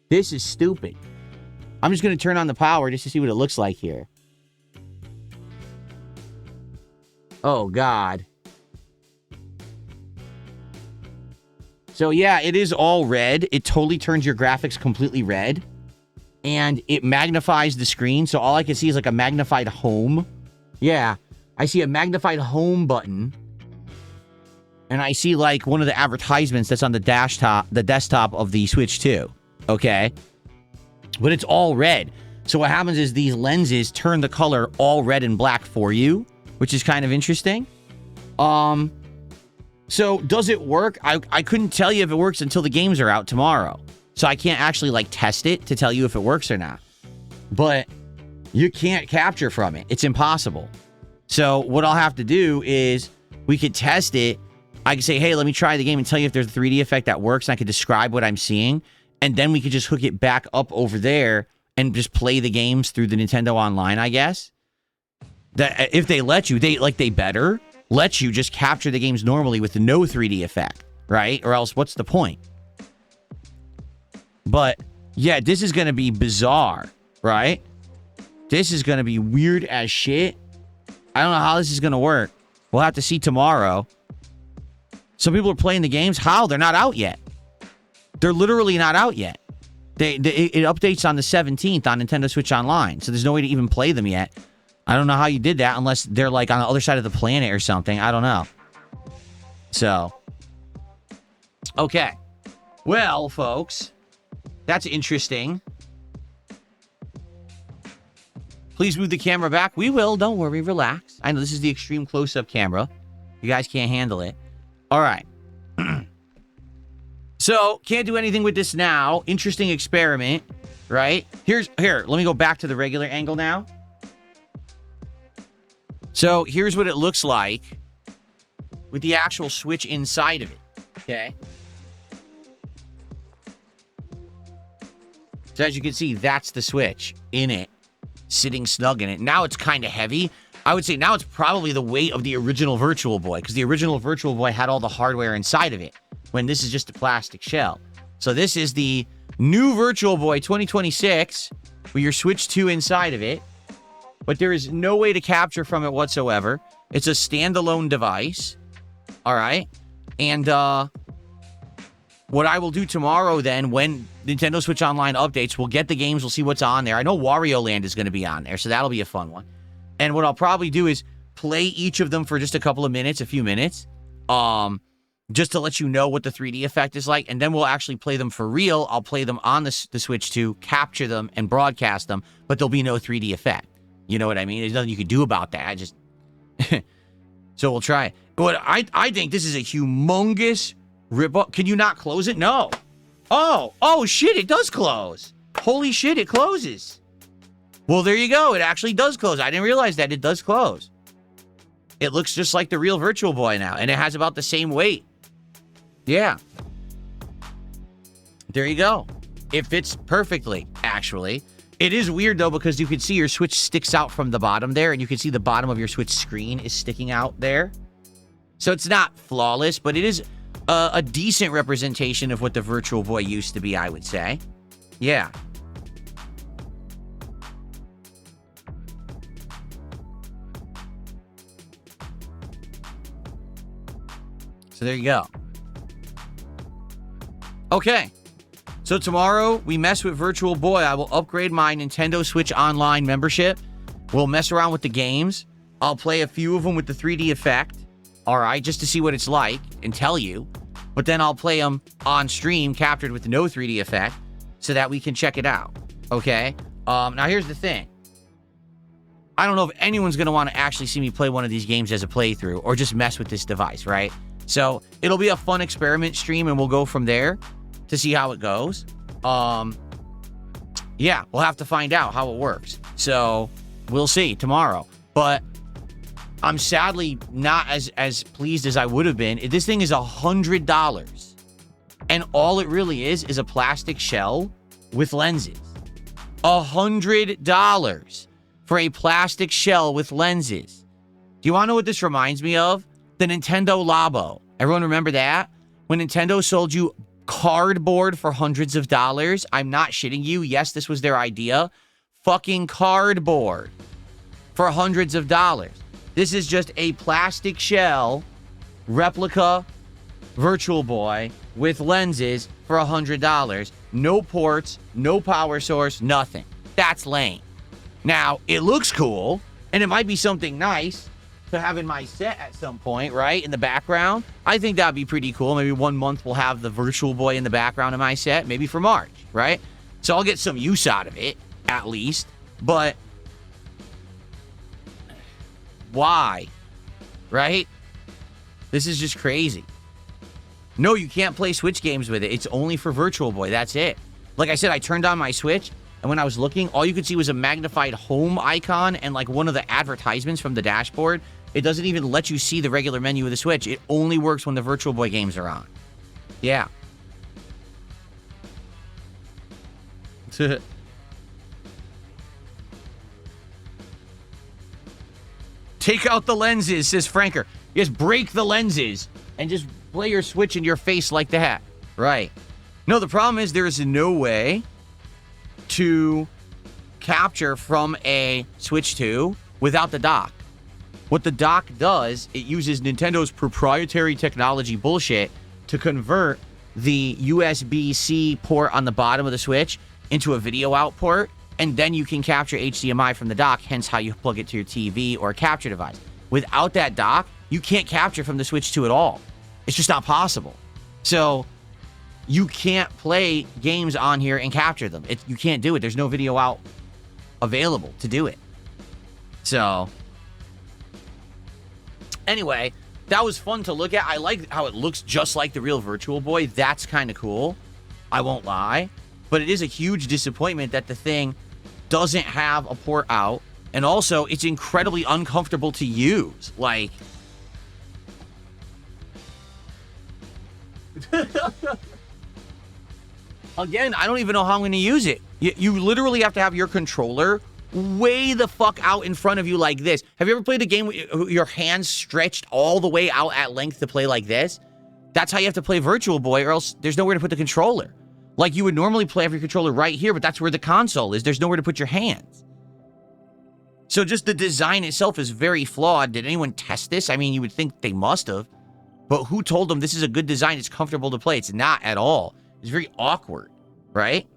This is stupid. I'm just going to turn on the power just to see what it looks like here. Oh, God. So, yeah, it is all red. It totally turns your graphics completely red. And it magnifies the screen. So all I can see is like a magnified home. Yeah, I see a magnified home button. And I see like one of the advertisements that's on the desktop of the Switch 2. Okay. But it's all red. So what happens is these lenses turn the color all red and black for you, which is kind of interesting. So does it work? I couldn't tell you if it works until the games are out tomorrow. So I can't actually, like, test it to tell you if it works or not. But you can't capture from it. It's impossible. So what I'll have to do is we could test it. I can say, hey, let me try the game and tell you if there's a 3D effect that works. And I could describe what I'm seeing. And then we could just hook it back up over there and just play the games through the Nintendo Online, I guess. That if they let you, they better let you just capture the games normally with no 3D effect, right? Or else what's the point? But, yeah, this is going to be bizarre, right? This is going to be weird as shit. I don't know how this is going to work. We'll have to see tomorrow. Some people are playing the games. How? They're not out yet. They're literally not out yet. It updates on the 17th on Nintendo Switch Online, so there's no way to even play them yet. I don't know how you did that unless they're, like, on the other side of the planet or something. I don't know. So, okay. Well, folks... That's interesting. Please move the camera back. We will. Don't worry. Relax. I know this is the extreme close-up camera. You guys can't handle it. All right. So, can't do anything with this now. Interesting experiment, right? Here, let me go back to the regular angle now. So, here's what it looks like with the actual Switch inside of it. Okay. So as you can see, that's the Switch in it, sitting snug in it. Now it's kind of heavy. I would say now it's probably the weight of the original Virtual Boy, because the original Virtual Boy had all the hardware inside of it, when this is just a plastic shell. So this is the new Virtual Boy 2026, with your Switch 2 inside of it, but there is no way to capture from it whatsoever. It's a standalone device, all right? And what I will do tomorrow then, when Nintendo Switch Online updates, we'll get the games, we'll see what's on there. I know Wario Land is going to be on there, so that'll be a fun one. And what I'll probably do is play each of them for just a couple of minutes, a few minutes, just to let you know what the 3D effect is like, and then we'll actually play them for real. I'll play them on the Switch 2, capture them, and broadcast them, but there'll be no 3D effect. You know what I mean? There's nothing you can do about that. I just... So we'll try it. But I think this is a humongous... rip-up. Can you not close it? No. Oh, shit, it does close. Holy shit, it closes. Well, there you go. It actually does close. I didn't realize that. It does close. It looks just like the real Virtual Boy now, and it has about the same weight. Yeah. There you go. It fits perfectly, actually. It is weird, though, because you can see your Switch sticks out from the bottom there, and you can see the bottom of your Switch screen is sticking out there. So it's not flawless, but it is... a decent representation of what the Virtual Boy used to be, I would say. Yeah. So there you go. Okay. So tomorrow, we mess with Virtual Boy. I will upgrade my Nintendo Switch Online membership. We'll mess around with the games. I'll play a few of them with the 3D effect. All right, just to see what it's like and tell you. But then I'll play them on stream, captured with no 3D effect, so that we can check it out. Okay? Now, here's the thing. I don't know if anyone's going to want to actually see me play one of these games as a playthrough, or just mess with this device, right? So, it'll be a fun experiment stream, and we'll go from there to see how it goes. Yeah, we'll have to find out how it works. So we'll see tomorrow. But I'm sadly not as pleased as I would have been. This thing is $100. And all it really is a plastic shell with lenses. $100 for a plastic shell with lenses. Do you want to know what this reminds me of? The Nintendo Labo. Everyone remember that? When Nintendo sold you cardboard for hundreds of dollars? I'm not shitting you. Yes, this was their idea. Fucking cardboard for hundreds of dollars. This is just a plastic shell replica Virtual Boy with lenses for $100. No ports, no power source, nothing. That's lame. Now, it looks cool, and it might be something nice to have in my set at some point, right? In the background. I think that'd be pretty cool. Maybe 1 month we'll have the Virtual Boy in the background of my set, maybe for March, right? So I'll get some use out of it, at least. But why? Right? This is just crazy. No, you can't play Switch games with it. It's only for Virtual Boy. That's it. Like I said, I turned on my Switch, and when I was looking, all you could see was a magnified home icon and like one of the advertisements from the dashboard. It doesn't even let you see the regular menu of the Switch. It only works when the Virtual Boy games are on. Yeah. Take out the lenses, says Franker. Just break the lenses and just play your Switch in your face like that. Right. No, the problem is there is no way to capture from a Switch 2 without the dock. What the dock does, it uses Nintendo's proprietary technology bullshit to convert the USB-C port on the bottom of the Switch into a video out port, and then you can capture HDMI from the dock, hence how you plug it to your TV or a capture device. Without that dock, you can't capture from the Switch 2 at all. It's just not possible. So you can't play games on here and capture them. You can't do it. There's no video out available to do it. So anyway, that was fun to look at. I like how it looks just like the real Virtual Boy. That's kind of cool. I won't lie. But it is a huge disappointment that the thing doesn't have a port out. And also, it's incredibly uncomfortable to use. Like, again, I don't even know how I'm going to use it. You literally have to have your controller way the fuck out in front of you like this. Have you ever played a game with your hands stretched all the way out at length to play like this? That's how you have to play Virtual Boy, or else there's nowhere to put the controller. Like, you would normally play with your controller right here, but that's where the console is. There's nowhere to put your hands. So just the design itself is very flawed. Did anyone test this? I mean, you would think they must have. But who told them this is a good design? It's comfortable to play. It's not at all. It's very awkward, right?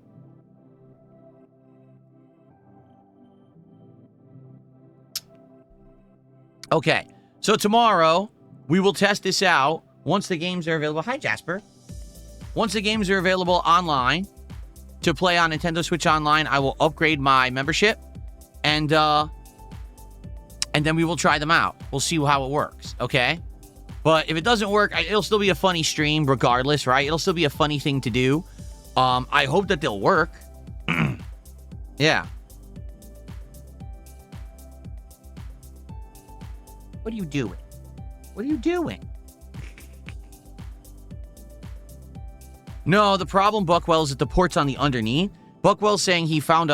Okay, so tomorrow we will test this out once the games are available. Hi, Jasper. Once the games are available online to play on Nintendo Switch Online, I will upgrade my membership, and then we will try them out. We'll see how it works, okay? But if it doesn't work, it'll still be a funny stream regardless, right? It'll still be a funny thing to do. I hope that they'll work. Yeah. What are you doing? What are you doing? No, the problem, Buckwell, is that the port's on the underneath. Buckwell's saying he found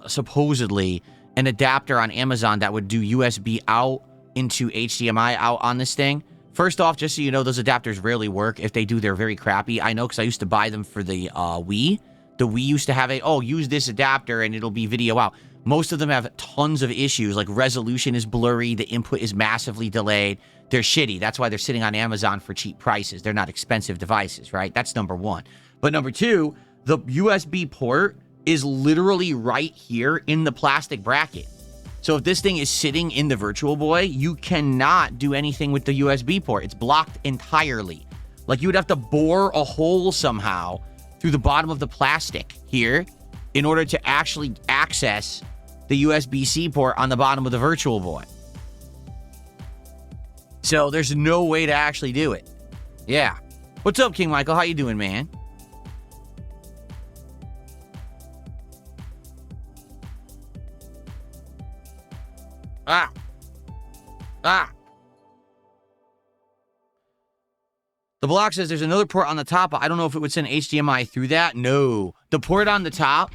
supposedly an adapter on Amazon that would do USB out into HDMI out on this thing. First off, just so you know, those adapters rarely work. If they do, they're very crappy. I know because I used to buy them for the Wii. The Wii used to have use this adapter and it'll be video out. Most of them have tons of issues, like resolution is blurry, the input is massively delayed. They're shitty. That's why they're sitting on Amazon for cheap prices. They're not expensive devices, right? That's number one. But number two, the USB port is literally right here in the plastic bracket. So if this thing is sitting in the Virtual Boy, you cannot do anything with the USB port. It's blocked entirely. Like, you would have to bore a hole somehow through the bottom of the plastic here in order to actually access the USB-C port on the bottom of the Virtual Boy. So there's no way to actually do it. Yeah. What's up, King Michael? How you doing, man? Ah. Ah. The block says there's another port on the top. I don't know if it would send HDMI through that. No. The port on the top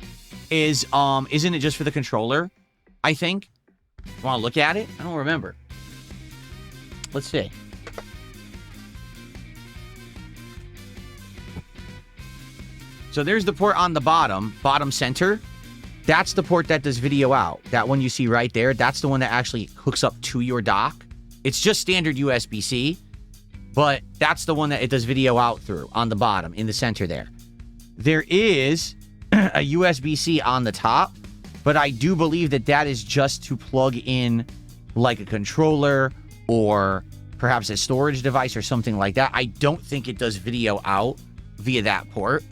is, isn't it just for the controller? I think. Want to look at it? I don't remember. Let's see. So there's the port on the bottom center. That's the port that does video out. That one you see right there, that's the one that actually hooks up to your dock. It's just standard USB-C, but that's the one that it does video out through on the bottom in the center there. There is a USB-C on the top, but I do believe that that is just to plug in like a controller or perhaps a storage device or something like that. I don't think it does video out via that port.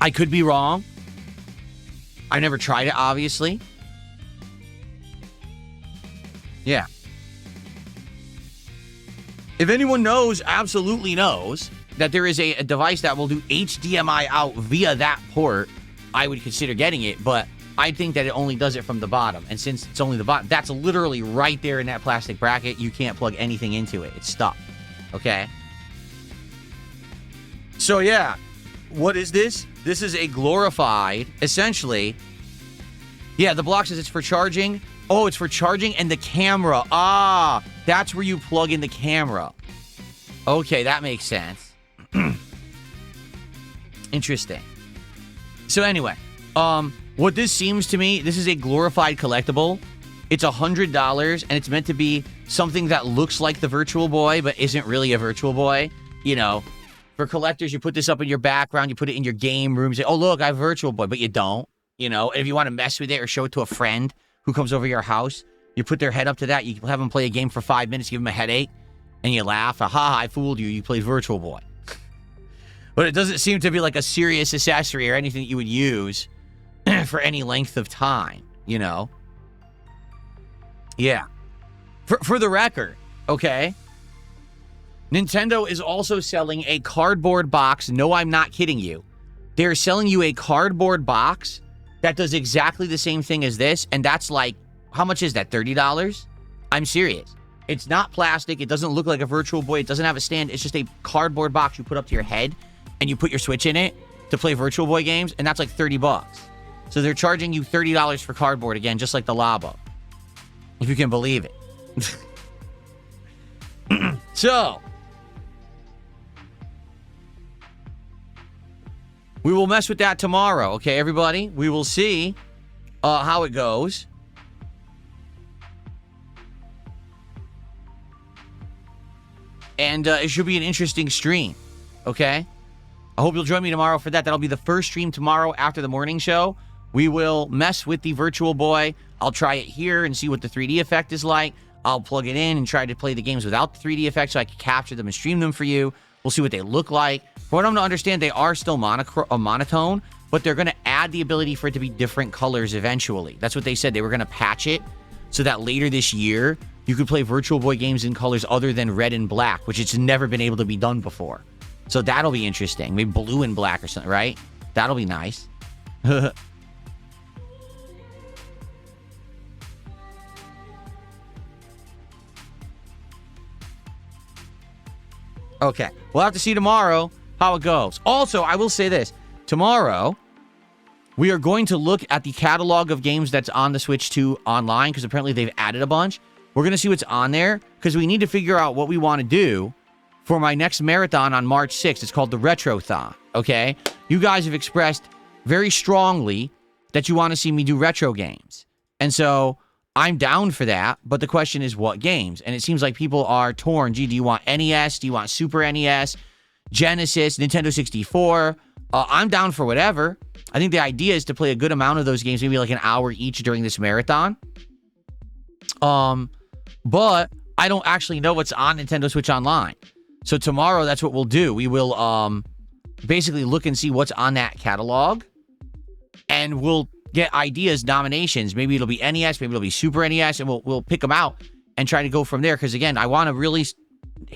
I could be wrong. I never tried it, obviously. Yeah. If anyone knows, absolutely knows, that there is a device that will do HDMI out via that port, I would consider getting it, but I think that it only does it from the bottom. And since it's only the bottom, that's literally right there in that plastic bracket. You can't plug anything into it. It's stuck. Okay? So, yeah. What is this? This is a glorified, essentially. Yeah, the block says it's for charging. Oh, it's for charging and the camera. Ah, that's where you plug in the camera. Okay, that makes sense. Interesting. So anyway, what this seems to me, this is a glorified collectible. It's $100, and it's meant to be something that looks like the Virtual Boy, but isn't really a Virtual Boy. You know, for collectors, you put this up in your background, you put it in your game room, you say, oh, look, I have Virtual Boy, but you don't. You know, and if you want to mess with it or show it to a friend who comes over your house, you put their head up to that, you have them play a game for 5 minutes, give them a headache, and you laugh, aha, I fooled you, you played Virtual Boy. But it doesn't seem to be like a serious accessory or anything that you would use for any length of time, you know? Yeah. For the record, okay? Nintendo is also selling a cardboard box. No, I'm not kidding you. They're selling you a cardboard box that does exactly the same thing as this, and that's like, how much is that, $30? I'm serious. It's not plastic. It doesn't look like a Virtual Boy. It doesn't have a stand. It's just a cardboard box you put up to your head, and you put your Switch in it to play Virtual Boy games, and that's like $30. So they're charging you $30 for cardboard again, just like the Labo. If you can believe it. So, we will mess with that tomorrow, okay, everybody? We will see how it goes. And it should be an interesting stream, okay? I hope you'll join me tomorrow for that. That'll be the first stream tomorrow after the morning show. We will mess with the Virtual Boy. I'll try it here and see what the 3D effect is like. I'll plug it in and try to play the games without the 3D effect so I can capture them and stream them for you. We'll see what they look like. For what I'm to understand, they are still monotone, but they're going to add the ability for it to be different colors eventually. That's what they said. They were going to patch it so that later this year, you could play Virtual Boy games in colors other than red and black, which it's never been able to be done before. So that'll be interesting. Maybe blue and black or something, right? That'll be nice. Okay, we'll have to see tomorrow how it goes. Also, I will say this. Tomorrow, we are going to look at the catalog of games that's on the Switch 2 online, because apparently they've added a bunch. We're going to see what's on there, because we need to figure out what we want to do for my next marathon on March 6th. It's called the Retrothon, okay? You guys have expressed very strongly that you want to see me do retro games. And so I'm down for that, but the question is what games? And it seems like people are torn. Gee, do you want NES? Do you want Super NES? Genesis? Nintendo 64? I'm down for whatever. I think the idea is to play a good amount of those games, maybe like an hour each during this marathon. But I don't actually know what's on Nintendo Switch Online. So tomorrow, that's what we'll do. We will basically look and see what's on that catalog, and we'll get ideas, nominations. Maybe it'll be NES, maybe it'll be Super NES, and we'll pick them out and try to go from there. Because again, I want to really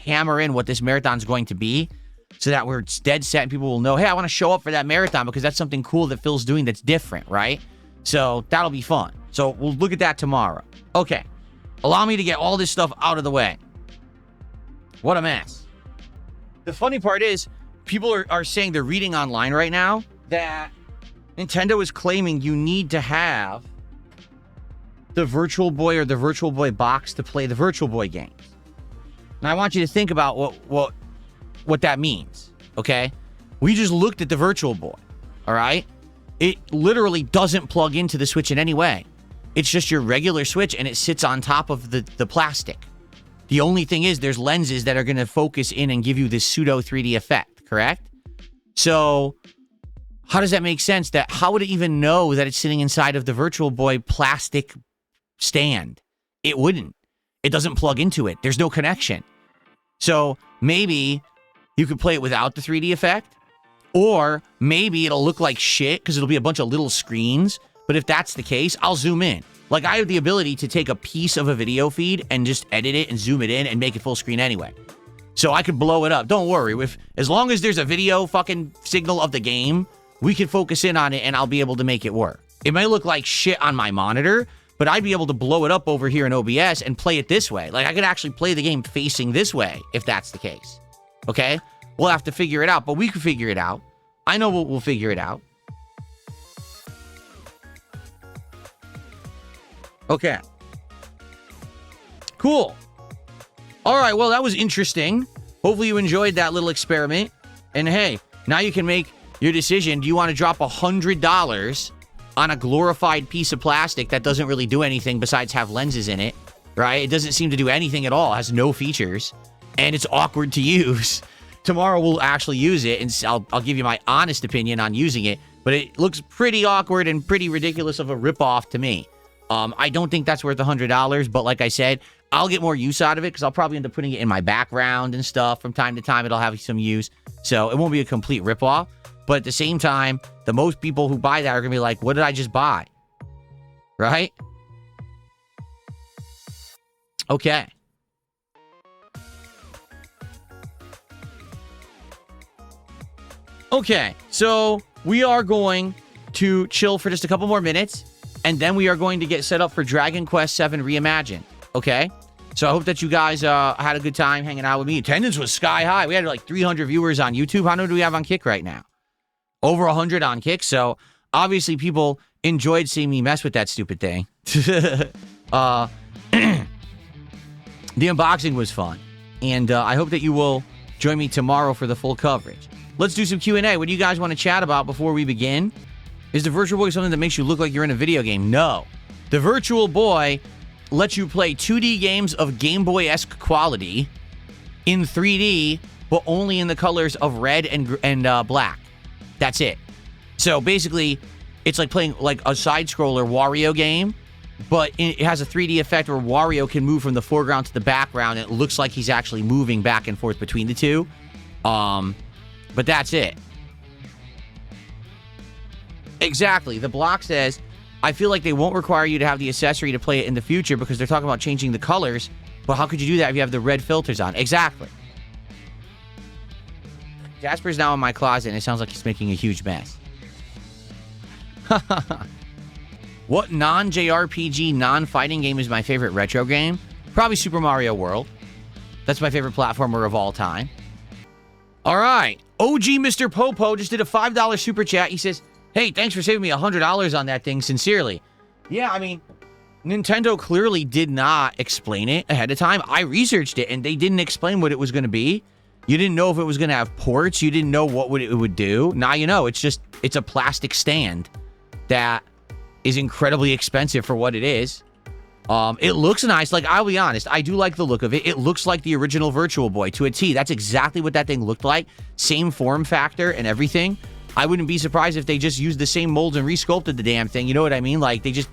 hammer in what this marathon's going to be, so that we're dead set and people will know, hey, I want to show up for that marathon because that's something cool that Phil's doing that's different, right? So that'll be fun. So we'll look at that tomorrow. Okay. Allow me to get all this stuff out of the way. What a mess. The funny part is, people are saying, they're reading online right now that Nintendo is claiming you need to have the Virtual Boy or the Virtual Boy box to play the Virtual Boy games. Now I want you to think about what that means, okay? We just looked at the Virtual Boy, all right? It literally doesn't plug into the Switch in any way. It's just your regular Switch, and it sits on top of the plastic. The only thing is there's lenses that are going to focus in and give you this pseudo 3D effect, correct? So how does that make sense? How would it even know that it's sitting inside of the Virtual Boy plastic stand? It wouldn't. It doesn't plug into it. There's no connection. So maybe you could play it without the 3D effect, or maybe it'll look like shit because it'll be a bunch of little screens. But if that's the case, I'll zoom in. Like, I have the ability to take a piece of a video feed and just edit it and zoom it in and make it full screen anyway. So I could blow it up. Don't worry. As long as there's a video fucking signal of the game, we can focus in on it and I'll be able to make it work. It may look like shit on my monitor, but I'd be able to blow it up over here in OBS and play it this way. Like, I could actually play the game facing this way if that's the case. Okay? We'll have to figure it out, but we can figure it out. I know we'll figure it out. Okay. Cool. All right, well, that was interesting. Hopefully you enjoyed that little experiment. And hey, now you can make your decision. Do you want to drop $100 on a glorified piece of plastic that doesn't really do anything besides have lenses in it, right? It doesn't seem to do anything at all. It has no features, and it's awkward to use. Tomorrow we'll actually use it, and I'll give you my honest opinion on using it, but it looks pretty awkward and pretty ridiculous of a ripoff to me. I don't think that's worth $100, but like I said, I'll get more use out of it because I'll probably end up putting it in my background and stuff. From time to time, it'll have some use. So it won't be a complete ripoff. But at the same time, the most people who buy that are going to be like, what did I just buy? Right? Okay. Okay, so we are going to chill for just a couple more minutes. And then we are going to get set up for Dragon Quest VII Reimagined, okay? So I hope that you guys had a good time hanging out with me. Attendance was sky high. We had like 300 viewers on YouTube. How many do we have on Kick right now? Over 100 on Kick. So obviously people enjoyed seeing me mess with that stupid thing. The unboxing was fun. And I hope that you will join me tomorrow for the full coverage. Let's do some Q&A. What do you guys want to chat about before we begin? Is the Virtual Boy something that makes you look like you're in a video game? No. The Virtual Boy lets you play 2D games of Game Boy-esque quality in 3D, but only in the colors of red and black. That's it. So basically, it's like playing like a side-scroller Wario game, but it has a 3D effect where Wario can move from the foreground to the background, and it looks like he's actually moving back and forth between the two. But that's it. Exactly. The block says, I feel like they won't require you to have the accessory to play it in the future because they're talking about changing the colors. But how could you do that if you have the red filters on? Exactly. Jasper's now in my closet, and it sounds like he's making a huge mess. What non-JRPG, non-fighting game is my favorite retro game? Probably Super Mario World. That's my favorite platformer of all time. All right. OG Mr. Popo just did a $5 super chat. He says, hey, thanks for saving me $100 on that thing, sincerely. Yeah, I mean, Nintendo clearly did not explain it ahead of time. I researched it, and they didn't explain what it was going to be. You didn't know if it was going to have ports. You didn't know what it would do. Now you know. It's a plastic stand that is incredibly expensive for what it is. It looks nice. Like, I'll be honest, I do like the look of it. It looks like the original Virtual Boy to a T. That's exactly what that thing looked like. Same form factor and everything. I wouldn't be surprised if they just used the same molds and resculpted the damn thing. You know what I mean? Like, they just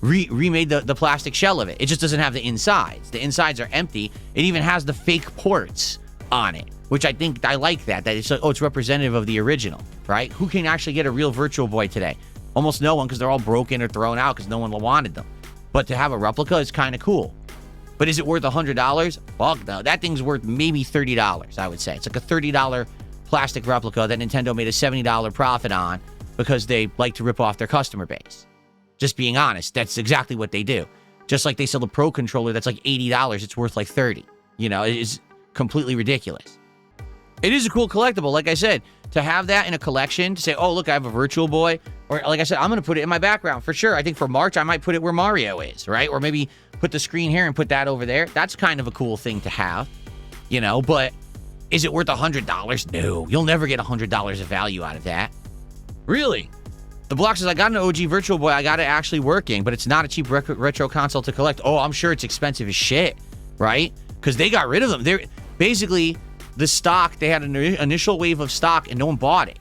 remade the plastic shell of it. It just doesn't have the insides. The insides are empty. It even has the fake ports on it, which I like that it's like, oh, it's representative of the original, right? Who can actually get a real Virtual Boy today? Almost no one, because they're all broken or thrown out because no one wanted them. But to have a replica is kind of cool. But is it worth $100? Fuck no. That thing's worth maybe $30, I would say. It's like a $30 plastic replica that Nintendo made a $70 profit on because they like to rip off their customer base. Just being honest, that's exactly what they do. Just like they sell the Pro controller that's like $80, it's worth like $30. You know, it is completely ridiculous. It is a cool collectible, like I said, to have that in a collection, to say, oh, look, I have a Virtual Boy. Or like I said, I'm going to put it in my background for sure. I think for March, I might put it where Mario is, right? Or maybe put the screen here and put that over there. That's kind of a cool thing to have, you know, but is it worth $100? No, you'll never get $100 of value out of that. Really? The Block says, I got an OG Virtual Boy. I got it actually working, but it's not a cheap retro console to collect. Oh, I'm sure it's expensive as shit, right? Because they got rid of them. They're basically the stock. They had an initial wave of stock and no one bought it.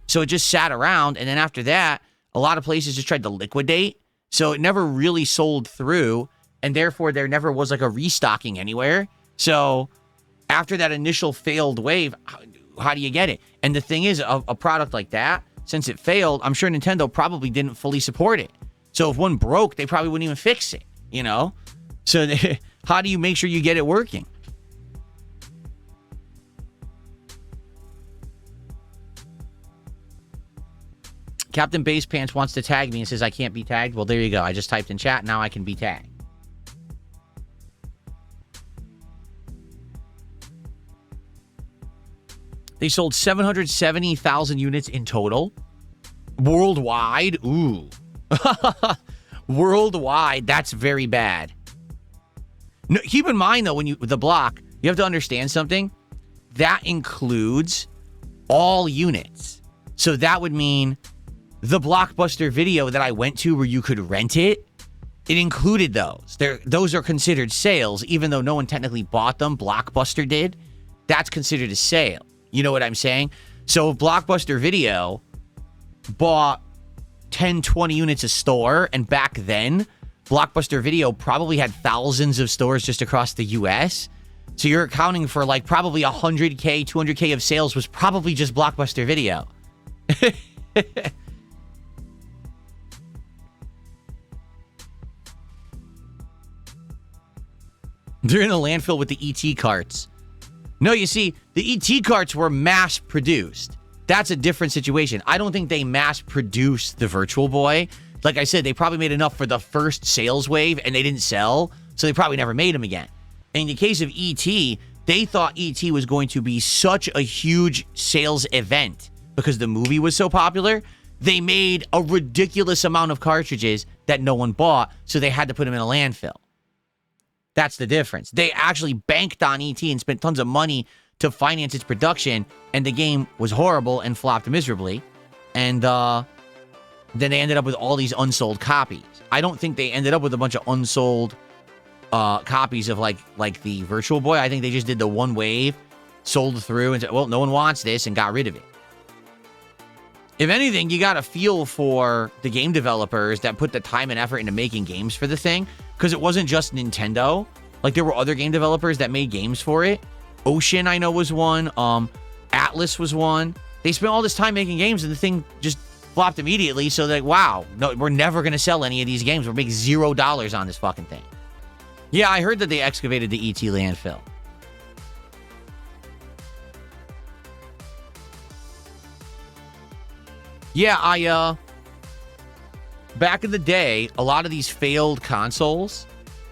So it just sat around. And then after that, a lot of places just tried to liquidate. So it never really sold through. And therefore, there never was like a restocking anywhere. So after that initial failed wave, how do you get it? And the thing is, a product like that, since it failed, I'm sure Nintendo probably didn't fully support it. So if one broke, they probably wouldn't even fix it, you know? So how do you make sure you get it working? Captain Base Pants wants to tag me and says I can't be tagged. Well, there you go. I just typed in chat. Now I can be tagged. They sold 770,000 units in total. Worldwide? Ooh. Worldwide, that's very bad. No, keep in mind, though, when the Block, you have to understand something. That includes all units. So that would mean the Blockbuster Video that I went to where you could rent it, it included those. Those are considered sales, even though no one technically bought them. Blockbuster did. That's considered a sale. You know what I'm saying? So if Blockbuster Video bought 10, 20 units a store, and back then, Blockbuster Video probably had thousands of stores just across the U.S., so you're accounting for like probably 100K, 200K of sales was probably just Blockbuster Video. They're in a landfill with the ET carts. No, you see, the ET carts were mass-produced. That's a different situation. I don't think they mass-produced the Virtual Boy. Like I said, they probably made enough for the first sales wave, and they didn't sell, so they probably never made them again. In the case of ET, they thought ET was going to be such a huge sales event because the movie was so popular. They made a ridiculous amount of cartridges that no one bought, so they had to put them in a landfill. That's the difference. They actually banked on ET and spent tons of money to finance its production, and the game was horrible and flopped miserably. And then they ended up with all these unsold copies. I don't think they ended up with a bunch of unsold copies of like the Virtual Boy. I think they just did the one wave, sold through, and said, well, no one wants this, and got rid of it. If anything, you got to feel for the game developers that put the time and effort into making games for the thing, because it wasn't just Nintendo. Like, there were other game developers that made games for it. Ocean, I know, was one. Atlas was one. They spent all this time making games, and the thing just flopped immediately. So they're like, wow, no, we're never going to sell any of these games. We're making $0 on this fucking thing. Yeah, I heard that they excavated the ET landfill. Yeah, back in the day, a lot of these failed consoles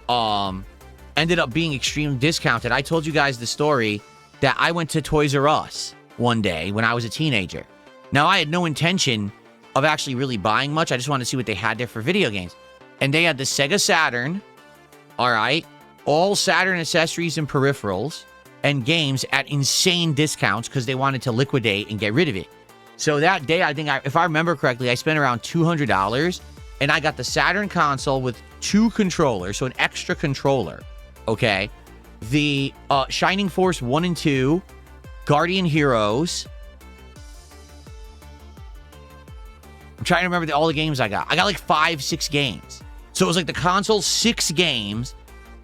ended up being extremely discounted. I told you guys the story that I went to Toys R Us one day when I was a teenager. Now, I had no intention of actually really buying much. I just wanted to see what they had there for video games. And they had the Sega Saturn, all right, all Saturn accessories and peripherals and games at insane discounts because they wanted to liquidate and get rid of it. So that day, I think, if I remember correctly, I spent around $200, and I got the Saturn console with 2 controllers, so an extra controller, okay? The Shining Force 1 and 2, Guardian Heroes. I'm trying to remember all the games I got. I got like 5, 6 games. So it was like the console, 6 games,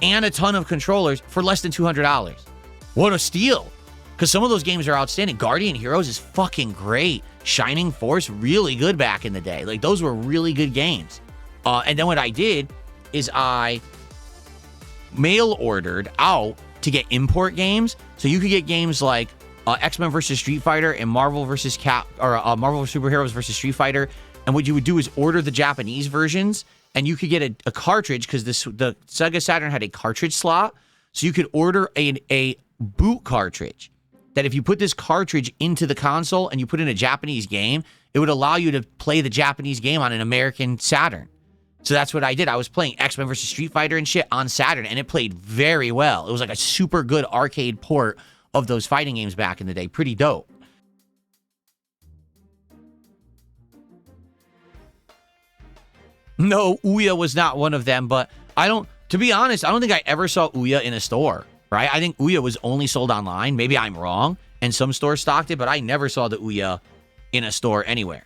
and a ton of controllers for less than $200. What a steal. Because some of those games are outstanding. Guardian Heroes is fucking great. Shining Force, really good back in the day. Like, those were really good games. And then what I did is I mail ordered out to get import games. So you could get games like X-Men vs. Street Fighter and Marvel vs. Marvel Superheroes vs. Street Fighter And what you would do is order the Japanese versions, and you could get a cartridge, because the Sega Saturn had a cartridge slot. So you could order a boot cartridge that if you put this cartridge into the console and you put in a Japanese game, it would allow you to play the Japanese game on an American Saturn. So that's what I did. I was playing X-Men vs. Street Fighter and shit on Saturn, and it played very well. It was like a super good arcade port of those fighting games back in the day. Pretty dope. No, Ouya was not one of them, but to be honest, I don't think I ever saw Ouya in a store, right? I think Ouya was only sold online. Maybe I'm wrong, and some stores stocked it, but I never saw the Ouya in a store anywhere.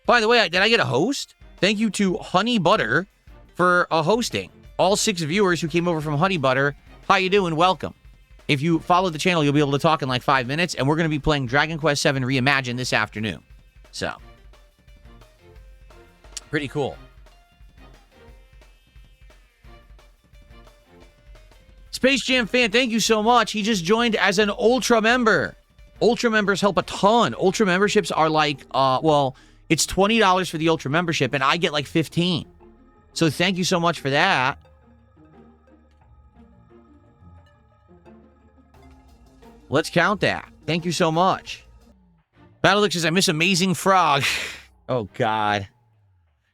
By the way, did I get a host? Thank you to Honey Butter for hosting. All 6 viewers who came over from Honey Butter, how you doing? Welcome. If you follow the channel, you'll be able to talk in like 5 minutes, and we're going to be playing Dragon Quest VII Reimagined this afternoon. So, pretty cool. Space Jam fan, thank you so much. He just joined as an Ultra member. Ultra members help a ton. Ultra memberships are like, well, it's $20 for the Ultra membership, and I get like 15. So thank you so much for that. Let's count that. Thank you so much. Battlex says, I miss Amazing Frog. Oh, God.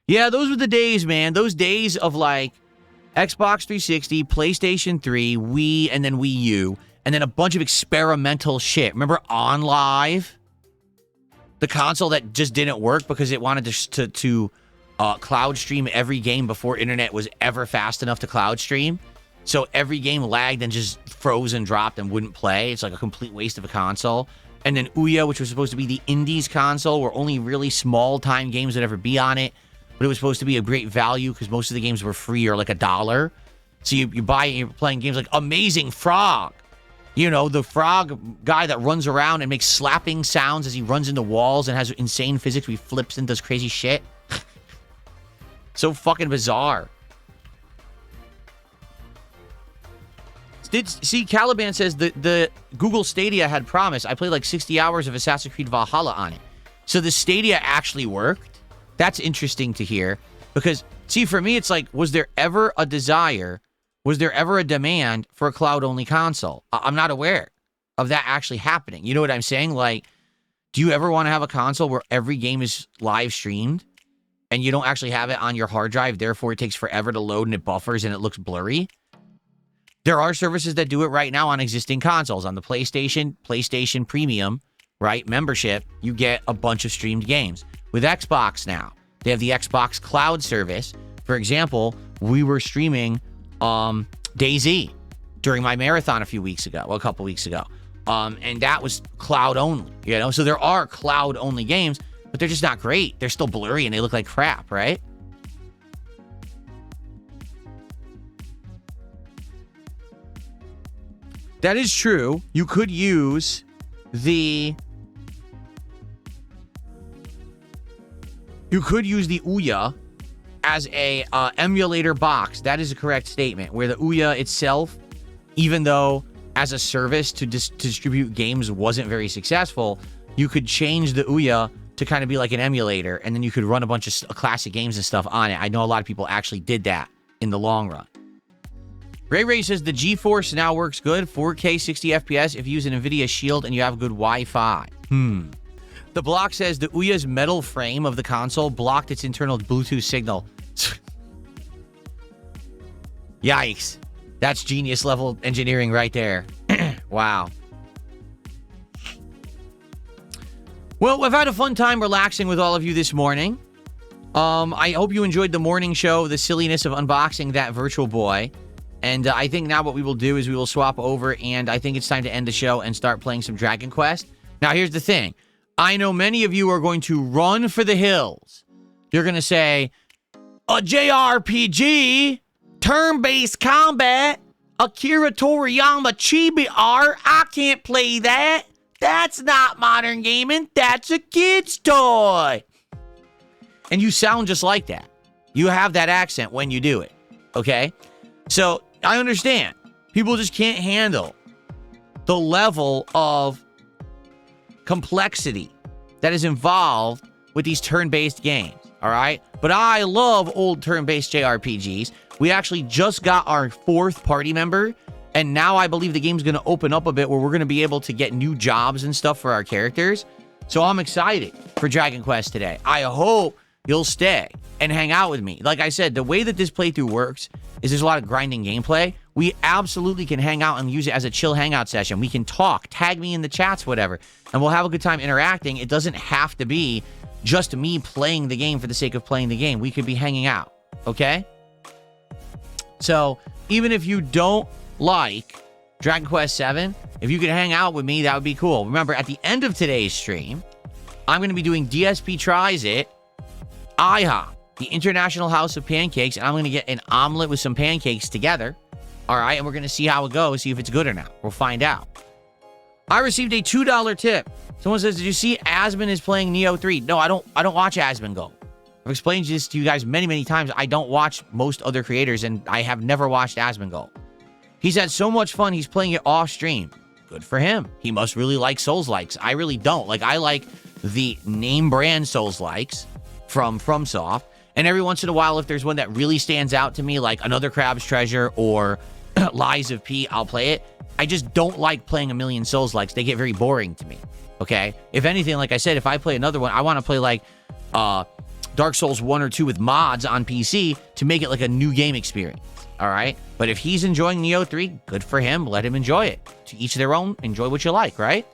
Yeah, those were the days, man. Those days of like Xbox 360, PlayStation 3, Wii, and then Wii U, and then a bunch of experimental shit. Remember OnLive? The console that just didn't work because it wanted to cloud stream every game before internet was ever fast enough to cloud stream. So every game lagged and just froze and dropped and wouldn't play. It's like a complete waste of a console. And then Ouya, which was supposed to be the indies console, where only really small-time games would ever be on it. But it was supposed to be a great value because most of the games were free or like $1. So you buy it and you're playing games like Amazing Frog. You know, the frog guy that runs around and makes slapping sounds as he runs into walls and has insane physics where he flips and does crazy shit. So fucking bizarre. See, Caliban says the Google Stadia had promise. I played like 60 hours of Assassin's Creed Valhalla on it. So the Stadia actually worked. That's interesting to hear. Because, see, for me, it's like, was there ever a desire, was there ever a demand for a cloud-only console? I'm not aware of that actually happening. You know what I'm saying? Like, do you ever want to have a console where every game is live streamed and you don't actually have it on your hard drive, therefore it takes forever to load and it buffers and it looks blurry? There are services that do it right now on existing consoles. On the PlayStation Premium, right, membership, you get a bunch of streamed games. With Xbox now, they have the Xbox Cloud service. For example, we were streaming DayZ during my marathon a couple weeks ago. And that was cloud only, you know? So there are cloud only games, but they're just not great. They're still blurry and they look like crap, right? That is true. You could use the Ouya as a emulator box. That is a correct statement. Where the Ouya itself, even though as a service to distribute games wasn't very successful, you could change the Ouya to kind of be like an emulator, and then you could run a bunch of classic games and stuff on it. I know a lot of people actually did that in the long run. Ray says the GeForce now works good, 4K 60 FPS if you use an NVIDIA Shield and you have good Wi-Fi. The block says the Ouya's metal frame of the console blocked its internal Bluetooth signal. Yikes. That's genius level engineering right there. Wow. Well, I've had a fun time relaxing with all of you this morning. I hope you enjoyed the morning show, the silliness of unboxing that Virtual Boy. And I think now what we will do is we will swap over, and I think it's time to end the show and start playing some Dragon Quest. Now, here's the thing. I know many of you are going to run for the hills. You're going to say, a JRPG, turn-based combat, Akira Toriyama chibi art, I can't play that. That's not modern gaming. That's a kid's toy. And you sound just like that. You have that accent when you do it, okay? So, I understand. People just can't handle the level of complexity that is involved with these turn-based games, all right? But I love old turn-based JRPGs. We actually just got our 4th party member, and now I believe the game's going to open up a bit where we're going to be able to get new jobs and stuff for our characters. So I'm excited for Dragon Quest today. I hope you'll stay and hang out with me. Like I said, the way that this playthrough works is there's a lot of grinding gameplay. We absolutely can hang out and use it as a chill hangout session. We can talk, tag me in the chats, whatever, and we'll have a good time interacting. It doesn't have to be just me playing the game for the sake of playing the game. We could be hanging out, okay? So even if you don't like Dragon Quest VII, if you could hang out with me, that would be cool. Remember, at the end of today's stream, I'm going to be doing DSP Tries It, IHOP, the International House of Pancakes, and I'm going to get an omelet with some pancakes together. All right, and we're going to see how it goes, see if it's good or not. We'll find out. I received a $2 tip. Someone says, did you see Asmon is playing Neo 3? No, I don't watch Asmongold. I've explained this to you guys many, many times. I don't watch most other creators, and I have never watched Asmongold. He's had so much fun, he's playing it off stream. Good for him. He must really like Souls-likes. I really don't. Like, I like the name brand Souls-likes from FromSoft, and every once in a while, if there's one that really stands out to me, like Another Crab's Treasure or Lies of P, I'll play it. I just don't like playing a million Souls-likes. They get very boring to me, okay? If anything, like I said, if I play another one, I want to play like Dark Souls 1 or 2 with mods on PC to make it like a new game experience, all right? But if he's enjoying Neo 3, good for him. Let him enjoy it. To each their own. Enjoy what you like, right?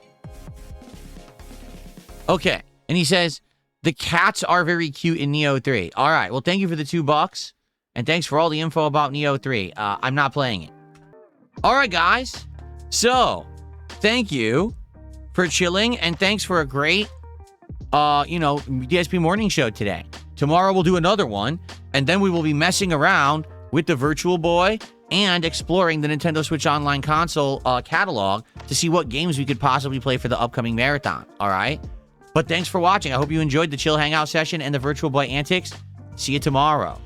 Okay, and he says, the cats are very cute in Neo 3. All right, well, thank you for the $2, and thanks for all the info about Neo 3. I'm not playing it. All right, guys. So, thank you for chilling, and thanks for a great, DSP morning show today. Tomorrow we'll do another one, and then we will be messing around with the Virtual Boy and exploring the Nintendo Switch Online console catalog to see what games we could possibly play for the upcoming marathon, all right? But thanks for watching. I hope you enjoyed the chill hangout session and the Virtual Boy antics. See you tomorrow.